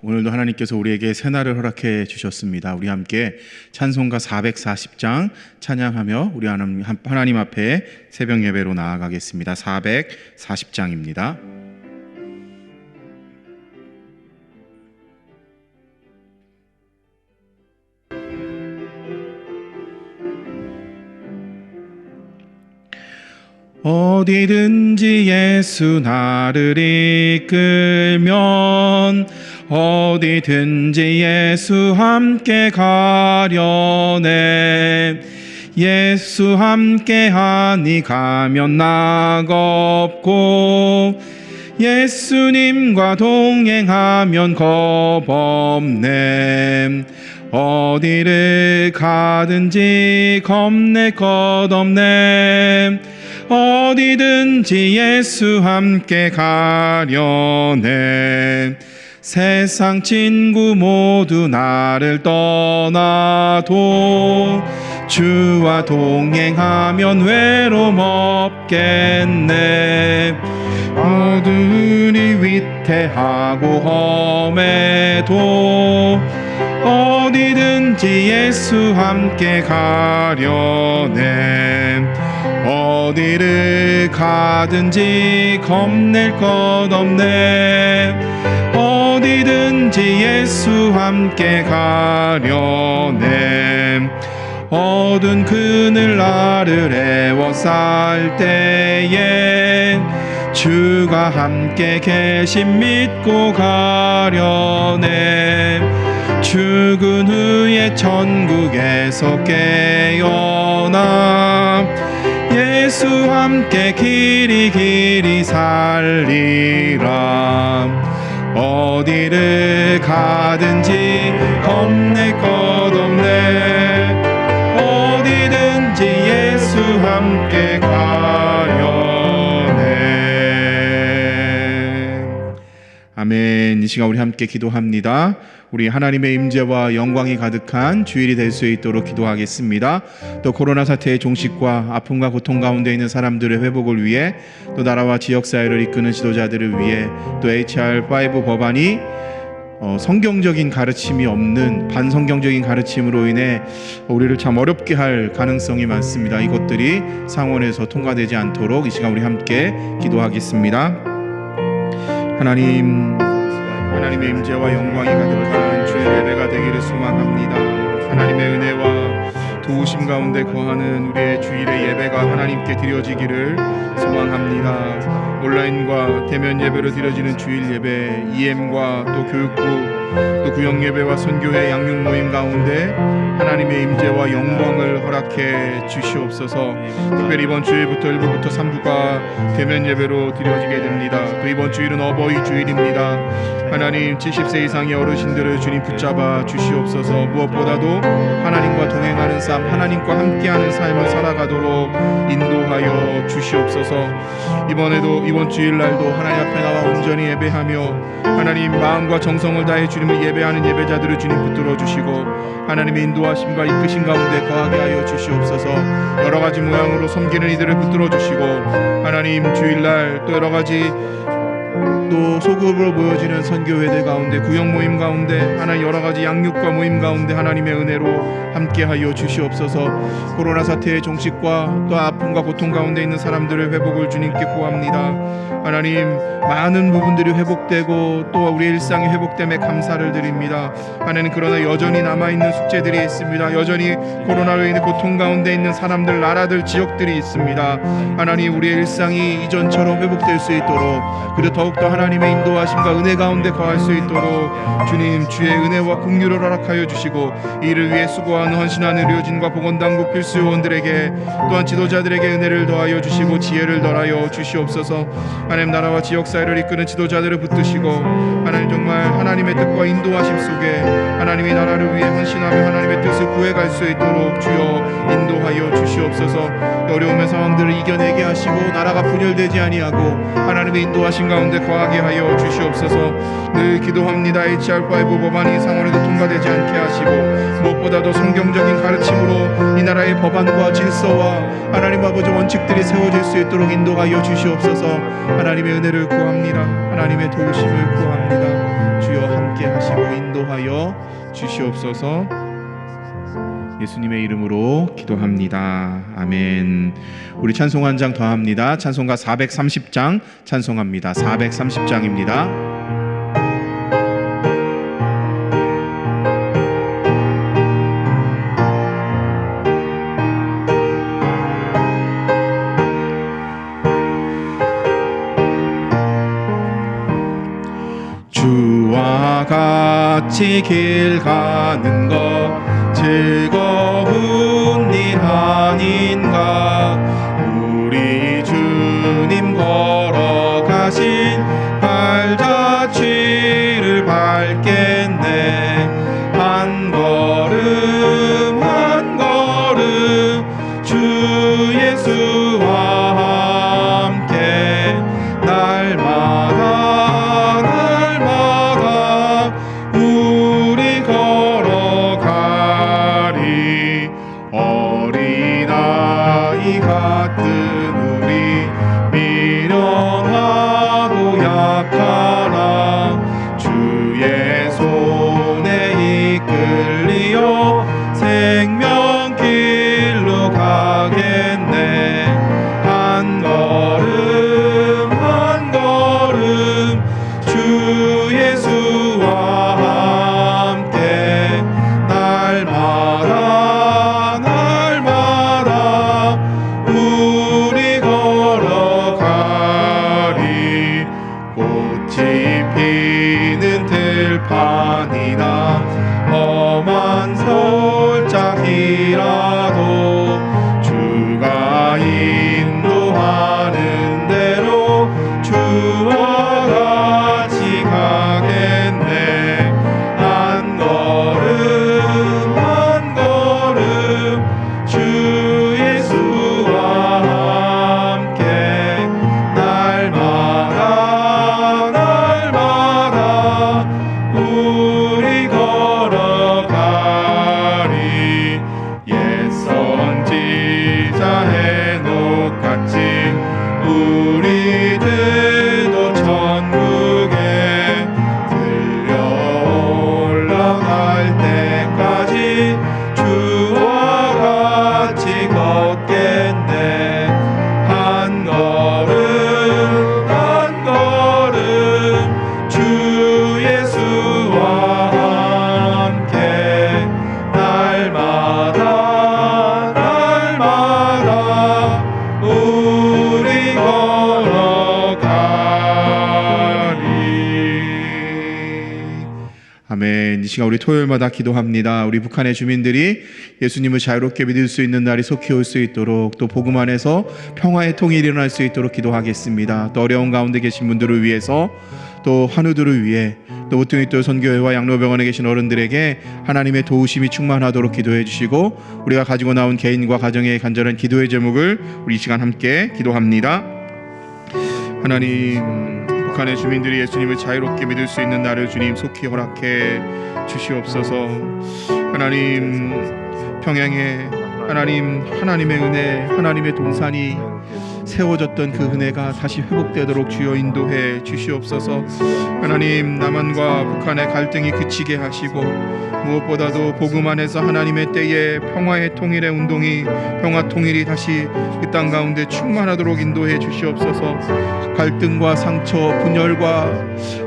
오늘도 하나님께서 우리에게 새날을 허락해 주셨습니다. 우리 함께 찬송가 440장 찬양하며 우리 하나님 앞에 새벽 예배로 나아가겠습니다. 440장입니다. 어디든지 예수 나를 이끌면 어디든지 예수 함께 가려네. 예수 함께하니 가면 낙 없고 예수님과 동행하면 겁 없네. 어디를 가든지 겁낼 것 없네. 어디든지 예수 함께 가려네. 세상 친구 모두 나를 떠나도 주와 동행하면 외로움 없겠네. 어두운이 위태하고 험해도 어디든지 예수 함께 가려네. 어디를 가든지 겁낼 것 없네. 어디든지 예수 함께 가려네. 어두운 그늘 나를 애워쌀 때에 주가 함께 계심 믿고 가려네. 죽은 후에 천국에서 깨어나 예수 함께 길이 살리라. 어디를 가든지 겁낼 것 없네. 어디든지 예수 함께 가려네. 아멘. 이 시간 우리 함께 기도합니다. 우리 하나님의 임재와 영광이 가득한 주일이 될 수 있도록 기도하겠습니다. 또 코로나 사태의 종식과 아픔과 고통 가운데 있는 사람들의 회복을 위해, 또 나라와 지역사회를 이끄는 지도자들을 위해, 또 HR5 법안이 성경적인 가르침이 없는 반성경적인 가르침으로 인해 우리를 참 어렵게 할 가능성이 많습니다. 이것들이 상원에서 통과되지 않도록 이 시간 우리 함께 기도하겠습니다. 하나님의 임재와 영광이 가득한 주의 예배가 되기를 소망합니다. 하나님의 은혜와 도우심 가운데 거하는 우리의 주일의 예배가 하나님께 드려지기를 소망합니다. 온라인과 대면 예배로 드려지는 주일 예배, EM과 또 교육부, 또 구역 예배와 선교회 양육 모임 가운데 하나님의 임재와 영광을 허락해 주시옵소서. 특별히 이번 주일부터 1부부터 3부가 대면 예배로 드려지게 됩니다. 또 이번 주일은 어버이 주일입니다. 하나님, 70세 이상의 어르신들을 주님 붙잡아 주시옵소서. 무엇보다도 하나님과 동행하는 삶, 하나님과 함께하는 삶을 살아가도록 인도하여 주시옵소서. 이번 주일날도 하나님 앞에 나와 온전히 예배하며 하나님 마음과 정성을 다해 주님을 예배하는 예배자들을 주님 붙들어 주시고 하나님의 인도하심과 이끄신 가운데 거하게 하여 주시옵소서. 여러가지 모양으로 섬기는 이들을 붙들어 주시고 하나님, 주일날 또 여러가지 또 소급으로 모여지는 선교회들 가운데, 구역 모임 가운데, 하나님 여러가지 양육과 모임 가운데 하나님의 은혜로 함께하여 주시옵소서. 코로나 사태의 종식과 또 아픔과 고통 가운데 있는 사람들의 회복을 주님께 구합니다. 하나님, 많은 부분들이 회복되고 또 우리의 일상이 회복됨에 감사를 드립니다. 하나님, 그러나 여전히 남아있는 숙제들이 있습니다. 여전히 코로나로 인해 고통 가운데 있는 사람들, 나라들, 지역들이 있습니다. 하나님, 우리의 일상이 이전처럼 회복될 수 있도록, 그리고 더욱더 하나님의 인도하심과 은혜 가운데 거할 수 있도록 주님 주의 은혜와 긍휼을 허락하여 주시고, 이를 위해 수고하는 헌신하는 의료진과 보건당국 필수 요원들에게 또한 지도자들에게 은혜를 더하여 주시고 지혜를 더하여 주시옵소서. 하나님, 나라와 지역사회를 이끄는 지도자들을 붙드시고 하나님, 정말 하나님의 뜻과 인도하심 속에 하나님의 나라를 위해 헌신하며 하나님의 뜻을 구해갈 수 있도록 주여 인도하여 주시옵소서. 어려움의 상황들을 이겨내게 하시고 나라가 분열되지 아니하고 하나님의 인도하심 가운데 거하게 하여 주시옵소서. 늘 기도합니다. HR5 법안이 상원에도 통과되지 않게 하시고 무엇보다도 성경적인 가르침으로 이 나라의 법안과 질서와 하나님 아버지 원칙들이 세워질 수 있도록 인도하여 주시옵소서. 하나님의 은혜를 구합니다. 하나님의 도우심을 구합니다. 주여 함께 하시고 인도하여 주시옵소서. 예수님의 이름으로 기도합니다. 아멘. 우리 찬송 한 장 더 합니다. 찬송가 430장 찬송합니다. 430장입니다. 주와 같이 길 가는 것 즐거운 일 아닌가. 우리 주님 걸어가신 발자취를 밟겠네. 한 걸음 한 걸음 주 예수와 함께 날마다 우리 걸어가리. 어린아이 같은 우리 미련하고 약하나 주의 손에 이끌리어 생명길로 가겠네. 한 걸음 한 걸음 주 예수와 함께 날마다 날마다 우리 걸어가리. 꽃이 피는 들판이나 험한 솔짝이라도 주가 인도하는 대로 주와 같이 가겠네. 한 걸음 한 걸음 주 예수와 함께 날마다 날마다 우리 걸어가리. 옛 선지자 해녹같이 우리들도 천국에 들려 올라갈 때까지 주와 같이 걷겠네. 한 걸음 한 걸음 주 예수와 함께 날마다 날마다 우리 걸어가리. 아멘. 이 시간 우리 토요일마다 기도합니다. 우리 북한의 주민들이 예수님을 자유롭게 믿을 수 있는 날이 속히 올 수 있도록, 또 복음 안에서 평화의 통일이 일어날 수 있도록 기도하겠습니다. 또 어려운 가운데 계신 분들을 위해서, 또 환우들을 위해, 또 우뚱이 또 선교회와 양로병원에 계신 어른들에게 하나님의 도우심이 충만하도록 기도해 주시고, 우리가 가지고 나온 개인과 가정의 간절한 기도의 제목을 우리 이 시간 함께 기도합니다. 하나님, 북한의 주민들이 예수님을 자유롭게 믿을 수 있는 날을 주님 속히 허락해 주시옵소서. 하나님, 평양에 하나님의 은혜, 하나님의 동산이 세워졌던 그 은혜가 다시 회복되도록 주여 인도해 주시옵소서. 하나님, 남한과 북한의 갈등이 그치게 하시고, 무엇보다도 복음 안에서 하나님의 때에 평화의 통일의 운동이, 평화 통일이 다시 그 땅 가운데 충만하도록 인도해 주시옵소서. 갈등과 상처, 분열과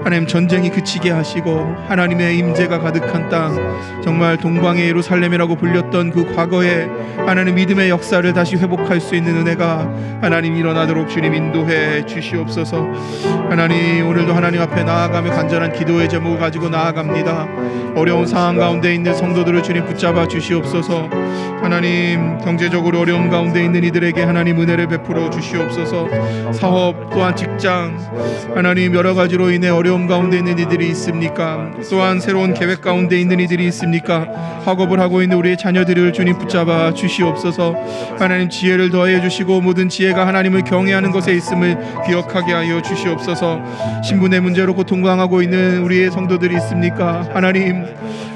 하나님 전쟁이 그치게 하시고, 하나님의 임재가 가득한 땅, 정말 동방의 예루살렘이라고 불렸던 그 과거의 하나님 믿음의 역사를 다시 회복할 수 있는 은혜가 하나님 일어나도록 주님 인도해 주시옵소서. 하나님, 오늘도 하나님 앞에 나아가며 간절한 기도의 제목을 가지고 나아갑니다. 어려운 상황 가운데 있는 성도들을 주님 붙잡아 주시옵소서. 하나님, 경제적으로 어려운 가운데 있는 이들에게 하나님 은혜를 베풀어 주시옵소서. 사업, 또한 직장, 하나님 여러 가지로 인해 어려움 가운데 있는 이들이 있습니까? 또한 새로운 계획 가운데 있는 이들이 있습니까? 학업을 하고 있는 우리의 자녀들을 주님 붙잡아 주시옵소서. 하나님, 지혜를 더해 주시고 모든 지혜가 하나님을 경외하는 것에 있음을 기억하게 하여 주시옵소서. 신분의 문제로 고통당하고 있는 우리의 성도들이 있습니까? 하나님,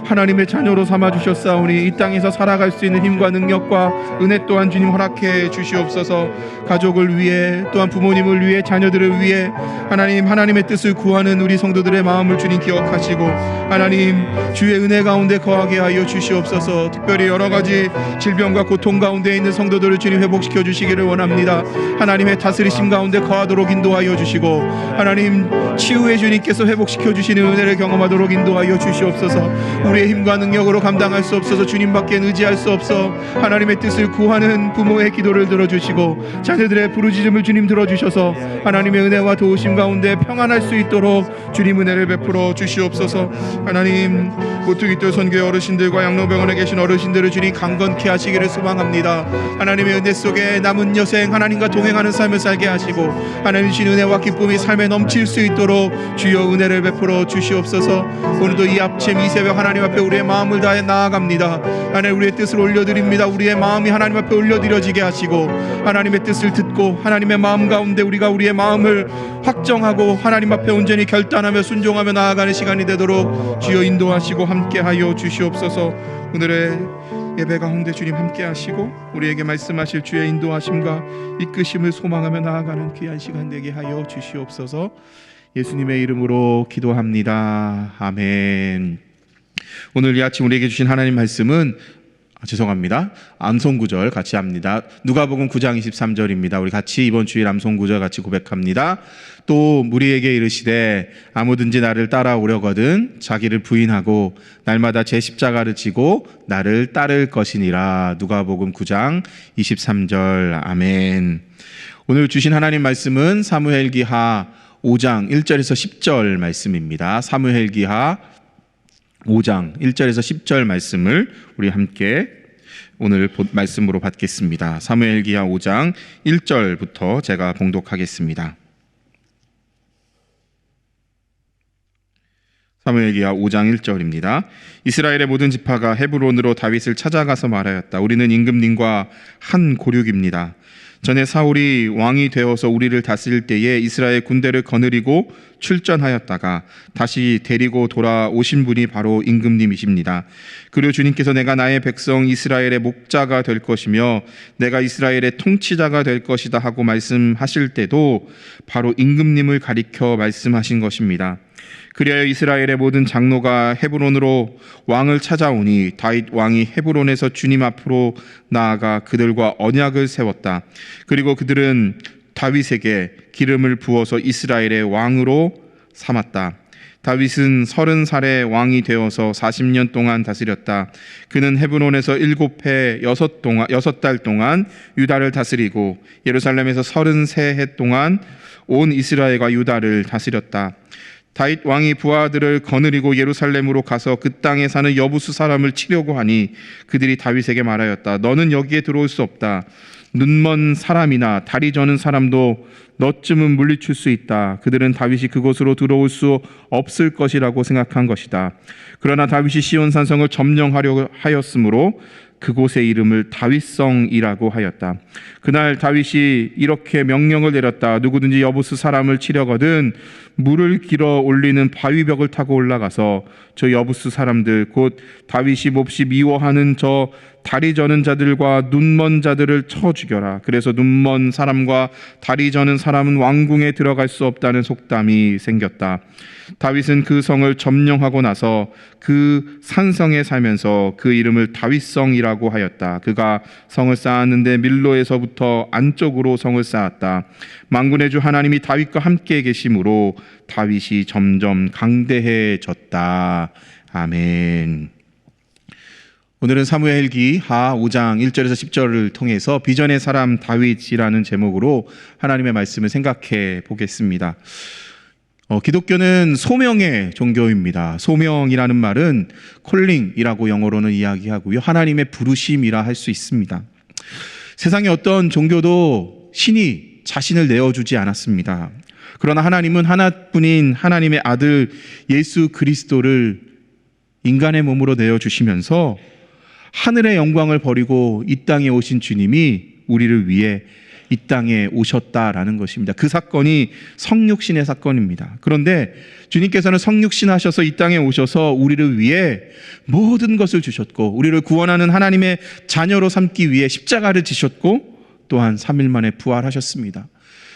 하나님의 자녀로 삼아주셨사오니 이 땅에서 살아갈 수 있는 힘과 능력과 은혜 또한 주님 허락해 주시옵소서. 가족을 위해 또한 부모님을 위해 자녀들을 위해 하나님의 뜻을 구하는 우리 성도들의 마음을 주님 기억하시고 하나님 주의 은혜 가운데 거하게 하여 주시옵소서. 특별히 여러 가지 질병과 고통 가운데 있는 성도들을 주님 회복시켜 주시기를 원합니다. 하나님의 다스리심 가운데 거하도록 인도하여 주시고 하나님 치유의 주님께서 회복시켜 주시는 은혜를 경험하도록 인도하여 주시옵소서. 우리의 힘과 능력으로 감당할 수 없어서 주님밖에 의지할 수 없어 하나님의 뜻을 구하는 부모의 기도를 들어주시고 자녀들의 부르짖음을 주님 들어주셔서 하나님의 은혜와 도우심 가운데 평안할 수 있도록 주님 은혜를 베풀어 주시옵소서. 하나님 모퉁이돌 선교회 어르신들과 양로병원에 계신 어르신들을 주님 강건케 하시기를 소망합니다. 하나님의 은혜 속에 남은 여생 하나님과 동행하는 삶을 살게 하시고 하나님 주신 은혜와 기쁨이 삶에 넘칠 수 있도록 주여 은혜를 베풀어 주시옵소서. 오늘도 이 아침 이 새벽 하나님 앞에 우리의 마음을 다해 나아갑니다. 하나님 우리의 뜻을 올려드립니다. 우리의 마음이 하나님 앞에 올려드려지게 하시고 하나님의 뜻을 듣고 하나님의 마음 가운데 우리가 우리의 마음을 확정하고 하나님 앞에 온전히 결단하며 순종하며 나아가는 시간이 되도록 주여 인도하시고 함께하여 주시옵소서. 오늘의 예배 가운데 주님 함께하시고 우리에게 말씀하실 주의 인도하심과 이끄심을 소망하며 나아가는 귀한 시간 되게 하여 주시옵소서. 예수님의 이름으로 기도합니다. 아멘. 오늘 이 아침 우리에게 주신 하나님 말씀은 암송구절 같이 합니다. 누가복음 9장 23절입니다. 우리 같이 이번 주일 암송구절 같이 고백합니다. 또 무리에게 이르시되 아무든지 나를 따라오려거든 자기를 부인하고 날마다 제 십자가를 지고 나를 따를 것이니라. 누가복음 9장 23절. 아멘. 오늘 주신 하나님 말씀은 사무엘기하 5장 1절에서 10절 말씀입니다. 사무엘기하 5장 1절에서 10절 말씀을 우리 함께 오늘 말씀으로 받겠습니다. 사무엘기하 5장 1절부터 제가 봉독하겠습니다. 사무엘기하 5장 1절입니다. 이스라엘의 모든 지파가 헤브론으로 다윗을 찾아가서 말하였다. 우리는 임금님과 한 고륙입니다. 전에 사울이 왕이 되어서 우리를 다스릴 때에 이스라엘 군대를 거느리고 출전하였다가 다시 데리고 돌아오신 분이 바로 임금님이십니다. 그리고 주님께서 내가 나의 백성 이스라엘의 목자가 될 것이며 내가 이스라엘의 통치자가 될 것이다 하고 말씀하실 때도 바로 임금님을 가리켜 말씀하신 것입니다. 그리하여 이스라엘의 모든 장로가 헤브론으로 왕을 찾아오니 다윗 왕이 헤브론에서 주님 앞으로 나아가 그들과 언약을 세웠다. 그리고 그들은 다윗에게 기름을 부어서 이스라엘의 왕으로 삼았다. 다윗은 30살에 왕이 되어서 40년 동안 다스렸다. 그는 헤브론에서 7해 6달 동안 유다를 다스리고 예루살렘에서 33해 동안 온 이스라엘과 유다를 다스렸다. 다윗 왕이 부하들을 거느리고 예루살렘으로 가서 그 땅에 사는 여부수 사람을 치려고 하니 그들이 다윗에게 말하였다. 너는 여기에 들어올 수 없다. 눈먼 사람이나 다리 저는 사람도 너쯤은 물리칠 수 있다. 그들은 다윗이 그곳으로 들어올 수 없을 것이라고 생각한 것이다. 그러나 다윗이 시온 산성을 점령하려 하였으므로 그곳의 이름을 다윗성이라고 하였다. 그날 다윗이 이렇게 명령을 내렸다. 누구든지 여부수 사람을 치려거든 물을 길어 올리는 바위벽을 타고 올라가서 저 여부수 사람들 곧 다윗이 몹시 미워하는 저 다리 저는 자들과 눈먼 자들을 쳐 죽여라. 그래서 눈먼 사람과 다리 저는 사람은 왕궁에 들어갈 수 없다는 속담이 생겼다. 다윗은 그 성을 점령하고 나서 그 산성에 살면서 그 이름을 다윗성이라고 하였다. 그가 성을 쌓았는데 밀로에서부터 안쪽으로 성을 쌓았다. 만군의 주 하나님이 다윗과 함께 계심으로 다윗이 점점 강대해졌다. 아멘. 오늘은 사무엘기하 5장 1절에서 10절을 통해서 비전의 사람 다윗이라는 제목으로 하나님의 말씀을 생각해 보겠습니다. 기독교는 소명의 종교입니다. 소명이라는 말은 콜링이라고 영어로는 이야기하고요. 하나님의 부르심이라 할 수 있습니다. 세상의 어떤 종교도 신이 자신을 내어주지 않았습니다. 그러나 하나님은 하나뿐인 하나님의 아들 예수 그리스도를 인간의 몸으로 내어주시면서 하늘의 영광을 버리고 이 땅에 오신 주님이 우리를 위해 이 땅에 오셨다라는 것입니다. 그 사건이 성육신의 사건입니다. 그런데 주님께서는 성육신하셔서 이 땅에 오셔서 우리를 위해 모든 것을 주셨고 우리를 구원하는 하나님의 자녀로 삼기 위해 십자가를 지셨고 또한 3일 만에 부활하셨습니다.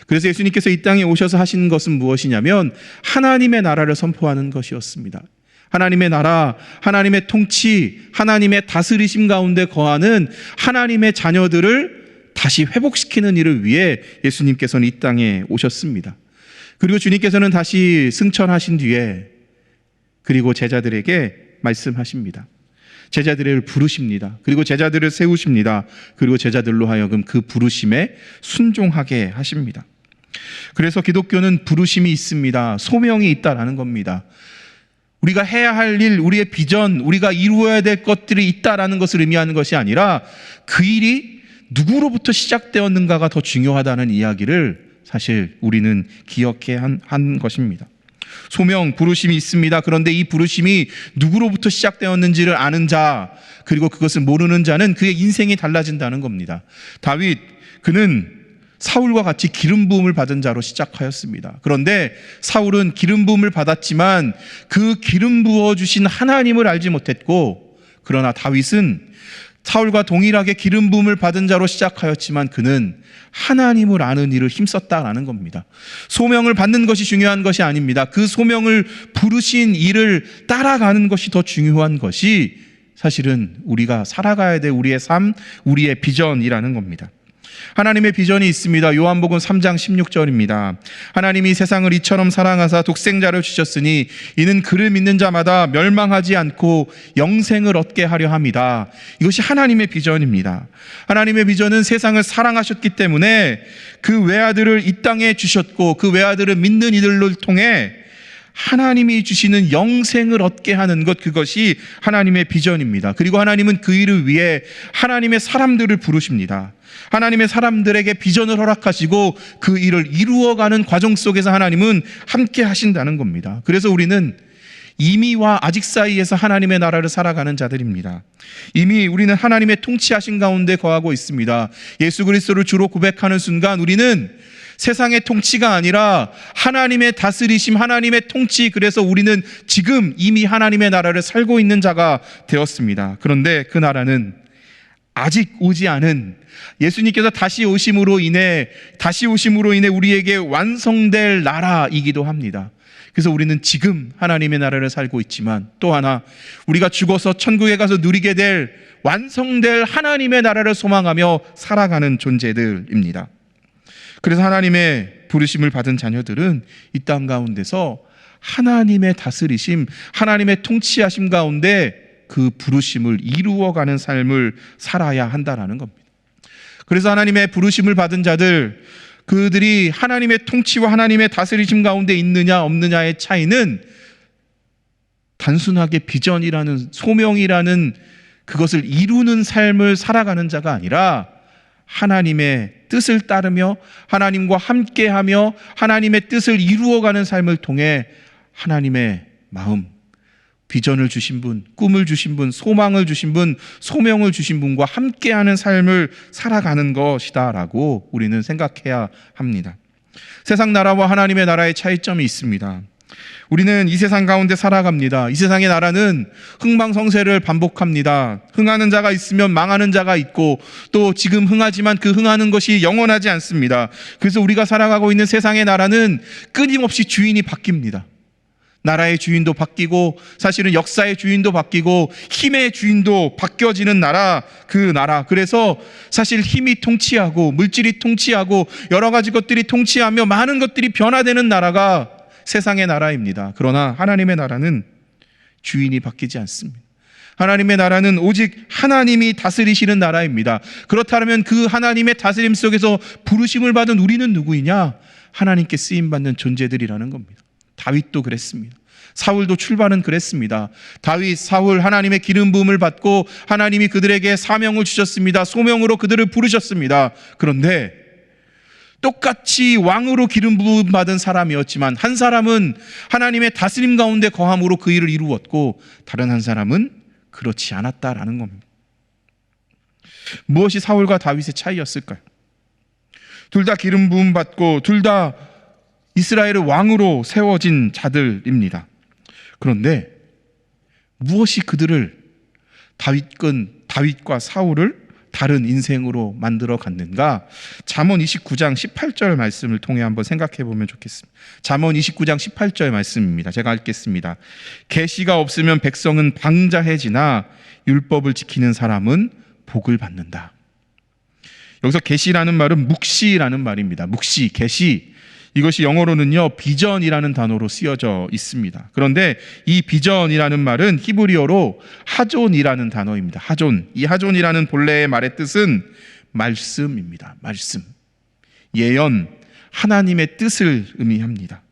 그래서 예수님께서 이 땅에 오셔서 하신 것은 무엇이냐면 하나님의 나라를 선포하는 것이었습니다. 하나님의 나라, 하나님의 통치, 하나님의 다스리심 가운데 거하는 하나님의 자녀들을 다시 회복시키는 일을 위해 예수님께서는 이 땅에 오셨습니다. 그리고 주님께서는 다시 승천하신 뒤에 그리고 제자들에게 말씀하십니다. 제자들을 부르십니다. 그리고 제자들을 세우십니다. 그리고 제자들로 하여금 그 부르심에 순종하게 하십니다. 그래서 기독교는 부르심이 있습니다. 소명이 있다라는 겁니다. 우리가 해야 할 일, 우리의 비전, 우리가 이루어야 될 것들이 있다라는 것을 의미하는 것이 아니라 그 일이 누구로부터 시작되었는가가 더 중요하다는 이야기를 사실 우리는 기억해야 한 것입니다. 소명, 부르심이 있습니다. 그런데 이 부르심이 누구로부터 시작되었는지를 아는 자, 그리고 그것을 모르는 자는 그의 인생이 달라진다는 겁니다. 다윗, 그는 사울과 같이 기름 부음을 받은 자로 시작하였습니다. 그런데 사울은 기름 부음을 받았지만 그 기름 부어주신 하나님을 알지 못했고, 그러나 다윗은 사울과 동일하게 기름 부음을 받은 자로 시작하였지만 그는 하나님을 아는 일을 힘썼다라는 겁니다. 소명을 받는 것이 중요한 것이 아닙니다. 그 소명을 부르신 일을 따라가는 것이 더 중요한 것이 사실은 우리가 살아가야 될 우리의 삶, 우리의 비전이라는 겁니다. 하나님의 비전이 있습니다. 요한복음 3장 16절입니다. 하나님이 세상을 이처럼 사랑하사 독생자를 주셨으니 이는 그를 믿는 자마다 멸망하지 않고 영생을 얻게 하려 함이다. 이것이 하나님의 비전입니다. 하나님의 비전은 세상을 사랑하셨기 때문에 그 외아들을 이 땅에 주셨고 그 외아들을 믿는 이들을 통해 하나님이 주시는 영생을 얻게 하는 것, 그것이 하나님의 비전입니다. 그리고 하나님은 그 일을 위해 하나님의 사람들을 부르십니다. 하나님의 사람들에게 비전을 허락하시고 그 일을 이루어가는 과정 속에서 하나님은 함께 하신다는 겁니다. 그래서 우리는 이미와 아직 사이에서 하나님의 나라를 살아가는 자들입니다. 이미 우리는 하나님의 통치하신 가운데 거하고 있습니다. 예수 그리스도를 주로 고백하는 순간 우리는 세상의 통치가 아니라 하나님의 다스리심, 하나님의 통치, 그래서 우리는 지금 이미 하나님의 나라를 살고 있는 자가 되었습니다. 그런데 그 나라는 아직 오지 않은, 예수님께서 다시 오심으로 인해 우리에게 완성될 나라이기도 합니다. 그래서 우리는 지금 하나님의 나라를 살고 있지만 또 하나 우리가 죽어서 천국에 가서 누리게 될 완성될 하나님의 나라를 소망하며 살아가는 존재들입니다. 그래서 하나님의 부르심을 받은 자녀들은 이 땅 가운데서 하나님의 다스리심, 하나님의 통치하심 가운데 그 부르심을 이루어가는 삶을 살아야 한다는 겁니다. 그래서 하나님의 부르심을 받은 자들, 그들이 하나님의 통치와 하나님의 다스리심 가운데 있느냐 없느냐의 차이는 단순하게 비전이라는, 소명이라는 그것을 이루는 삶을 살아가는 자가 아니라 하나님의 뜻을 따르며 하나님과 함께하며 하나님의 뜻을 이루어가는 삶을 통해 하나님의 마음, 비전을 주신 분, 꿈을 주신 분, 소망을 주신 분, 소명을 주신 분과 함께하는 삶을 살아가는 것이다라고 우리는 생각해야 합니다. 세상 나라와 하나님의 나라의 차이점이 있습니다. 우리는 이 세상 가운데 살아갑니다. 이 세상의 나라는 흥망성쇠를 반복합니다. 흥하는 자가 있으면 망하는 자가 있고, 또 지금 흥하지만 그 흥하는 것이 영원하지 않습니다. 그래서 우리가 살아가고 있는 세상의 나라는 끊임없이 주인이 바뀝니다. 나라의 주인도 바뀌고, 사실은 역사의 주인도 바뀌고, 힘의 주인도 바뀌어지는 나라, 그 나라. 그래서 사실 힘이 통치하고 물질이 통치하고 여러 가지 것들이 통치하며 많은 것들이 변화되는 나라가 세상의 나라입니다. 그러나 하나님의 나라는 주인이 바뀌지 않습니다. 하나님의 나라는 오직 하나님이 다스리시는 나라입니다. 그렇다면 그 하나님의 다스림 속에서 부르심을 받은 우리는 누구이냐? 하나님께 쓰임받는 존재들이라는 겁니다. 다윗도 그랬습니다. 사울도 출발은 그랬습니다. 다윗, 사울, 하나님의 기름 부음을 받고 하나님이 그들에게 사명을 주셨습니다. 소명으로 그들을 부르셨습니다. 그런데 똑같이 왕으로 기름 부음 받은 사람이었지만 한 사람은 하나님의 다스림 가운데 거함으로 그 일을 이루었고 다른 한 사람은 그렇지 않았다라는 겁니다. 무엇이 사울과 다윗의 차이였을까요? 둘 다 기름 부음 받고 둘 다 이스라엘의 왕으로 세워진 자들입니다. 그런데 무엇이 그들을 다윗과 사울을 다른 인생으로 만들어 갔는가? 잠언 29장 18절 말씀을 통해 한번 생각해 보면 좋겠습니다. 잠언 29장 18절 말씀입니다. 제가 읽겠습니다. 계시가 없으면 백성은 방자해지나 율법을 지키는 사람은 복을 받는다. 여기서 계시라는 말은 묵시라는 말입니다. 묵시, 계시. 이것이 영어로는요, 비전이라는 단어로 쓰여져 있습니다. 그런데 이 비전이라는 말은 히브리어로 하존이라는 단어입니다. 하존. 이 하존이라는 본래의 말의 뜻은 말씀입니다. 말씀. 예언, 하나님의 뜻을 의미합니다.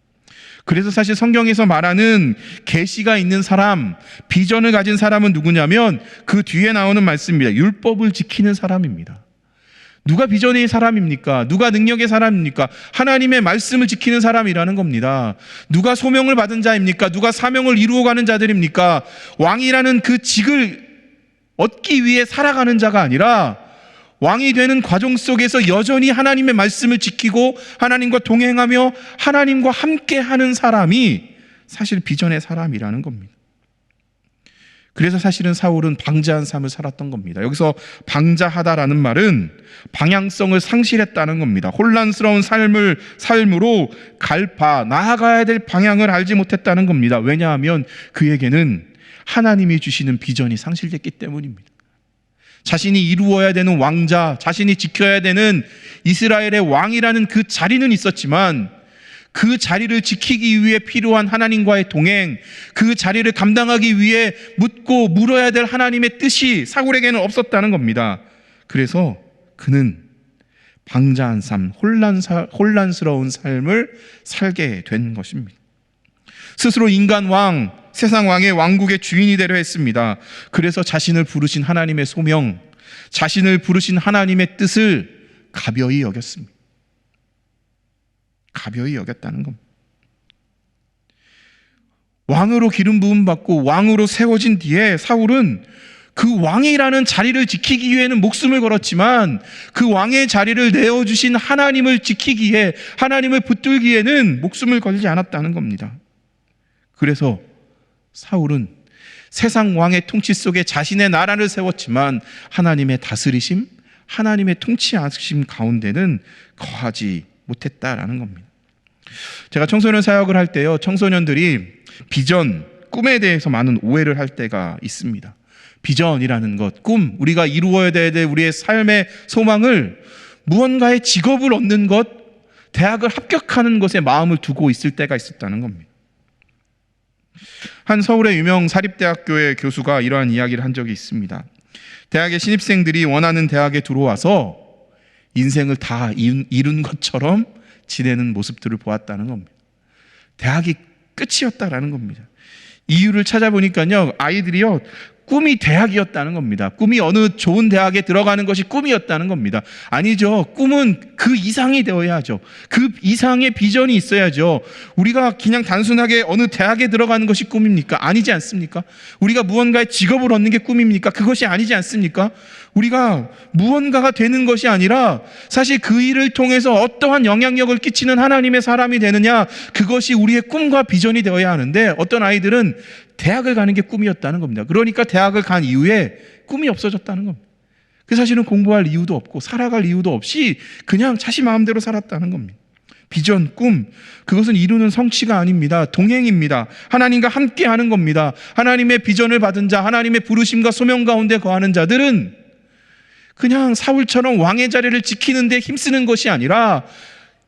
그래서 사실 성경에서 말하는 계시가 있는 사람, 비전을 가진 사람은 누구냐면 그 뒤에 나오는 말씀입니다. 율법을 지키는 사람입니다. 누가 비전의 사람입니까? 누가 능력의 사람입니까? 하나님의 말씀을 지키는 사람이라는 겁니다. 누가 소명을 받은 자입니까? 누가 사명을 이루어가는 자들입니까? 왕이라는 그 직을 얻기 위해 살아가는 자가 아니라 왕이 되는 과정 속에서 여전히 하나님의 말씀을 지키고 하나님과 동행하며 하나님과 함께하는 사람이 사실 비전의 사람이라는 겁니다. 그래서 사실은 사울은 방자한 삶을 살았던 겁니다. 여기서 방자하다라는 말은 방향성을 상실했다는 겁니다. 혼란스러운 삶으로 나아가야 될 방향을 알지 못했다는 겁니다. 왜냐하면 그에게는 하나님이 주시는 비전이 상실됐기 때문입니다. 자신이 이루어야 되는 왕자, 자신이 지켜야 되는 이스라엘의 왕이라는 그 자리는 있었지만 그 자리를 지키기 위해 필요한 하나님과의 동행, 그 자리를 감당하기 위해 묻고 물어야 될 하나님의 뜻이 사울에게는 없었다는 겁니다. 그래서 그는 방자한 삶, 혼란스러운 삶을 살게 된 것입니다. 스스로 인간 왕, 세상 왕의 왕국의 주인이 되려 했습니다. 그래서 자신을 부르신 하나님의 소명, 자신을 부르신 하나님의 뜻을 가벼이 여겼습니다. 가벼이 여겼다는 겁니다. 왕으로 기름 부음 받고 왕으로 세워진 뒤에 사울은 그 왕이라는 자리를 지키기 위해는 목숨을 걸었지만 그 왕의 자리를 내어주신 하나님을 지키기에, 하나님을 붙들기에는 목숨을 걸지 않았다는 겁니다. 그래서 사울은 세상 왕의 통치 속에 자신의 나라를 세웠지만 하나님의 다스리심, 하나님의 통치하심 가운데는 거하지 못했다라는 겁니다. 제가 청소년 사역을 할 때요, 청소년들이 비전, 꿈에 대해서 많은 오해를 할 때가 있습니다. 비전이라는 것, 꿈, 우리가 이루어야 될 우리의 삶의 소망을 무언가의 직업을 얻는 것, 대학을 합격하는 것에 마음을 두고 있을 때가 있었다는 겁니다. 한 서울의 유명 사립대학교의 교수가 이러한 이야기를 한 적이 있습니다. 대학의 신입생들이 원하는 대학에 들어와서 인생을 다 이룬 것처럼 지내는 모습들을 보았다는 겁니다. 대학이 끝이었다라는 겁니다. 이유를 찾아보니까요, 아이들이요, 꿈이 대학이었다는 겁니다. 꿈이 어느 좋은 대학에 들어가는 것이 꿈이었다는 겁니다. 아니죠. 꿈은 그 이상이 되어야죠. 그 이상의 비전이 있어야죠. 우리가 그냥 단순하게 어느 대학에 들어가는 것이 꿈입니까? 아니지 않습니까? 우리가 무언가의 직업을 얻는 게 꿈입니까? 그것이 아니지 않습니까? 우리가 무언가가 되는 것이 아니라 사실 그 일을 통해서 어떠한 영향력을 끼치는 하나님의 사람이 되느냐, 그것이 우리의 꿈과 비전이 되어야 하는데 어떤 아이들은 대학을 가는 게 꿈이었다는 겁니다. 그러니까 대학을 간 이후에 꿈이 없어졌다는 겁니다. 그 사실은 공부할 이유도 없고 살아갈 이유도 없이 그냥 자신 마음대로 살았다는 겁니다. 비전, 꿈, 그것은 이루는 성취가 아닙니다. 동행입니다. 하나님과 함께 하는 겁니다. 하나님의 비전을 받은 자, 하나님의 부르심과 소명 가운데 거하는 자들은 그냥 사울처럼 왕의 자리를 지키는 데 힘쓰는 것이 아니라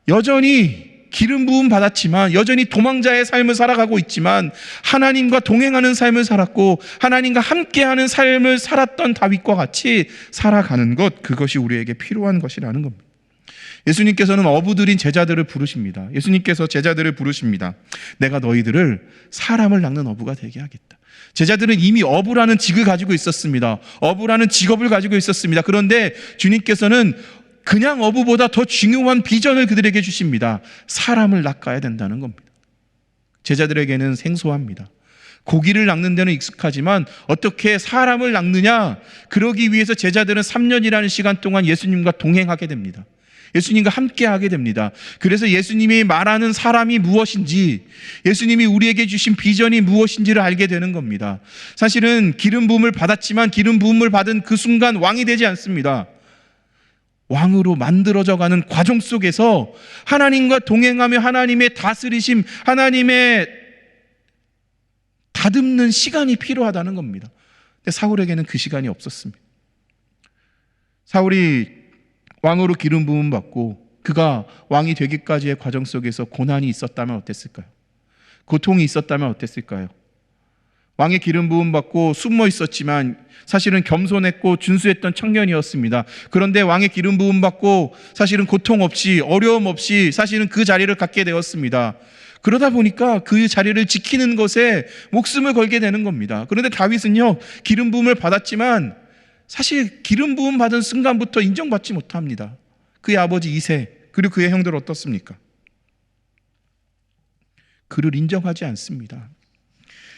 여전히 기름 부음 받았지만, 여전히 도망자의 삶을 살아가고 있지만 하나님과 동행하는 삶을 살았고 하나님과 함께하는 삶을 살았던 다윗과 같이 살아가는 것, 그것이 우리에게 필요한 것이라는 겁니다. 예수님께서는 어부들인 제자들을 부르십니다. 예수님께서 제자들을 부르십니다. 내가 너희들을 사람을 낚는 어부가 되게 하겠다. 제자들은 이미 어부라는 직을 가지고 있었습니다. 어부라는 직업을 가지고 있었습니다. 그런데 주님께서는 그냥 어부보다 더 중요한 비전을 그들에게 주십니다. 사람을 낚아야 된다는 겁니다. 제자들에게는 생소합니다. 고기를 낚는 데는 익숙하지만 어떻게 사람을 낚느냐, 그러기 위해서 제자들은 3년이라는 시간 동안 예수님과 동행하게 됩니다. 예수님과 함께하게 됩니다. 그래서 예수님이 말하는 사람이 무엇인지, 예수님이 우리에게 주신 비전이 무엇인지를 알게 되는 겁니다. 사실은 기름 부음을 받았지만 기름 부음을 받은 그 순간 왕이 되지 않습니다. 왕으로 만들어져 가는 과정 속에서 하나님과 동행하며 하나님의 다스리심, 하나님의 다듬는 시간이 필요하다는 겁니다. 근데 사울에게는 그 시간이 없었습니다. 사울이 왕으로 기름 부음 받고 그가 왕이 되기까지의 과정 속에서 고난이 있었다면 어땠을까요? 고통이 있었다면 어땠을까요? 왕의 기름 부음 받고 숨어 있었지만 사실은 겸손했고 준수했던 청년이었습니다. 그런데 왕의 기름 부음 받고 사실은 고통 없이, 어려움 없이 사실은 그 자리를 갖게 되었습니다. 그러다 보니까 그 자리를 지키는 것에 목숨을 걸게 되는 겁니다. 그런데 다윗은요, 기름 부음을 받았지만 사실 기름 부음 받은 순간부터 인정받지 못합니다. 그의 아버지 이새 그리고 그의 형들 어떻습니까? 그를 인정하지 않습니다.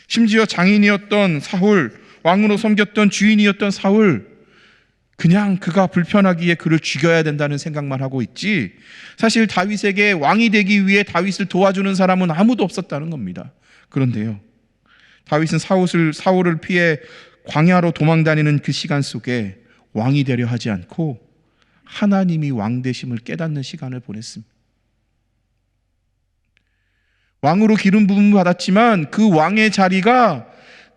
심지어 장인이었던 사울, 왕으로 섬겼던 주인이었던 사울, 그냥 그가 불편하기에 그를 죽여야 된다는 생각만 하고 있지, 사실 다윗에게 왕이 되기 위해 다윗을 도와주는 사람은 아무도 없었다는 겁니다. 그런데요, 다윗은 사울을 피해 광야로 도망다니는 그 시간 속에 왕이 되려 하지 않고 하나님이 왕 되심을 깨닫는 시간을 보냈습니다. 왕으로 기름 부음을 받았지만 그 왕의 자리가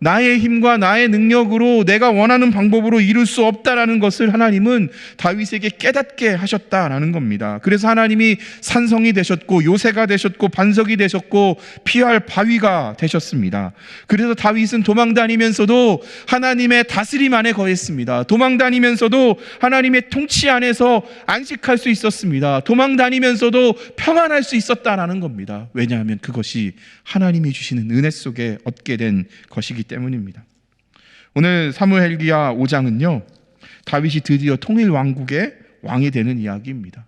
나의 힘과 나의 능력으로 내가 원하는 방법으로 이룰 수 없다라는 것을 하나님은 다윗에게 깨닫게 하셨다라는 겁니다. 그래서 하나님이 산성이 되셨고 요새가 되셨고 반석이 되셨고 피할 바위가 되셨습니다. 그래서 다윗은 도망다니면서도 하나님의 다스림 안에 거했습니다. 도망다니면서도 하나님의 통치 안에서 안식할 수 있었습니다. 도망다니면서도 평안할 수 있었다라는 겁니다. 왜냐하면 그것이 하나님이 주시는 은혜 속에 얻게 된 것이기 때문입니다. 오늘 사무엘기야 5장은요, 다윗이 드디어 통일 왕국의 왕이 되는 이야기입니다.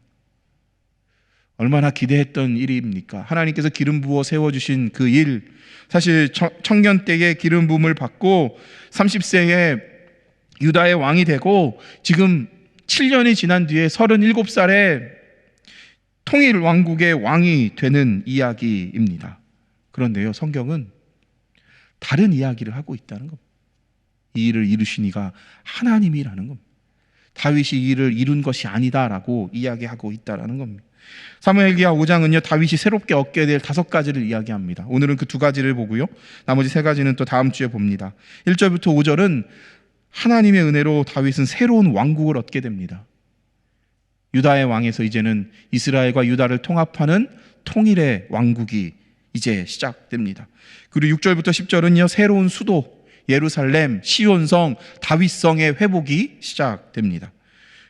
얼마나 기대했던 일입니까? 하나님께서 기름 부어 세워주신 그 일, 사실 청년 때에 기름 부음을 받고 30세에 유다의 왕이 되고 지금 7년이 지난 뒤에 37살에 통일 왕국의 왕이 되는 이야기입니다. 그런데요, 성경은 다른 이야기를 하고 있다는 겁니다. 이 일을 이루신 이가 하나님이라는 겁니다. 다윗이 이 일을 이룬 것이 아니다라고 이야기하고 있다는 겁니다. 사무엘기야 5장은요, 다윗이 새롭게 얻게 될 5가지를 이야기합니다. 오늘은 그 2가지를 보고요, 나머지 3가지는 또 다음 주에 봅니다. 1절부터 5절은 하나님의 은혜로 다윗은 새로운 왕국을 얻게 됩니다. 유다의 왕에서 이제는 이스라엘과 유다를 통합하는 통일의 왕국이 이제 시작됩니다. 그리고 6절부터 10절은요, 새로운 수도 예루살렘, 시온성, 다윗성의 회복이 시작됩니다.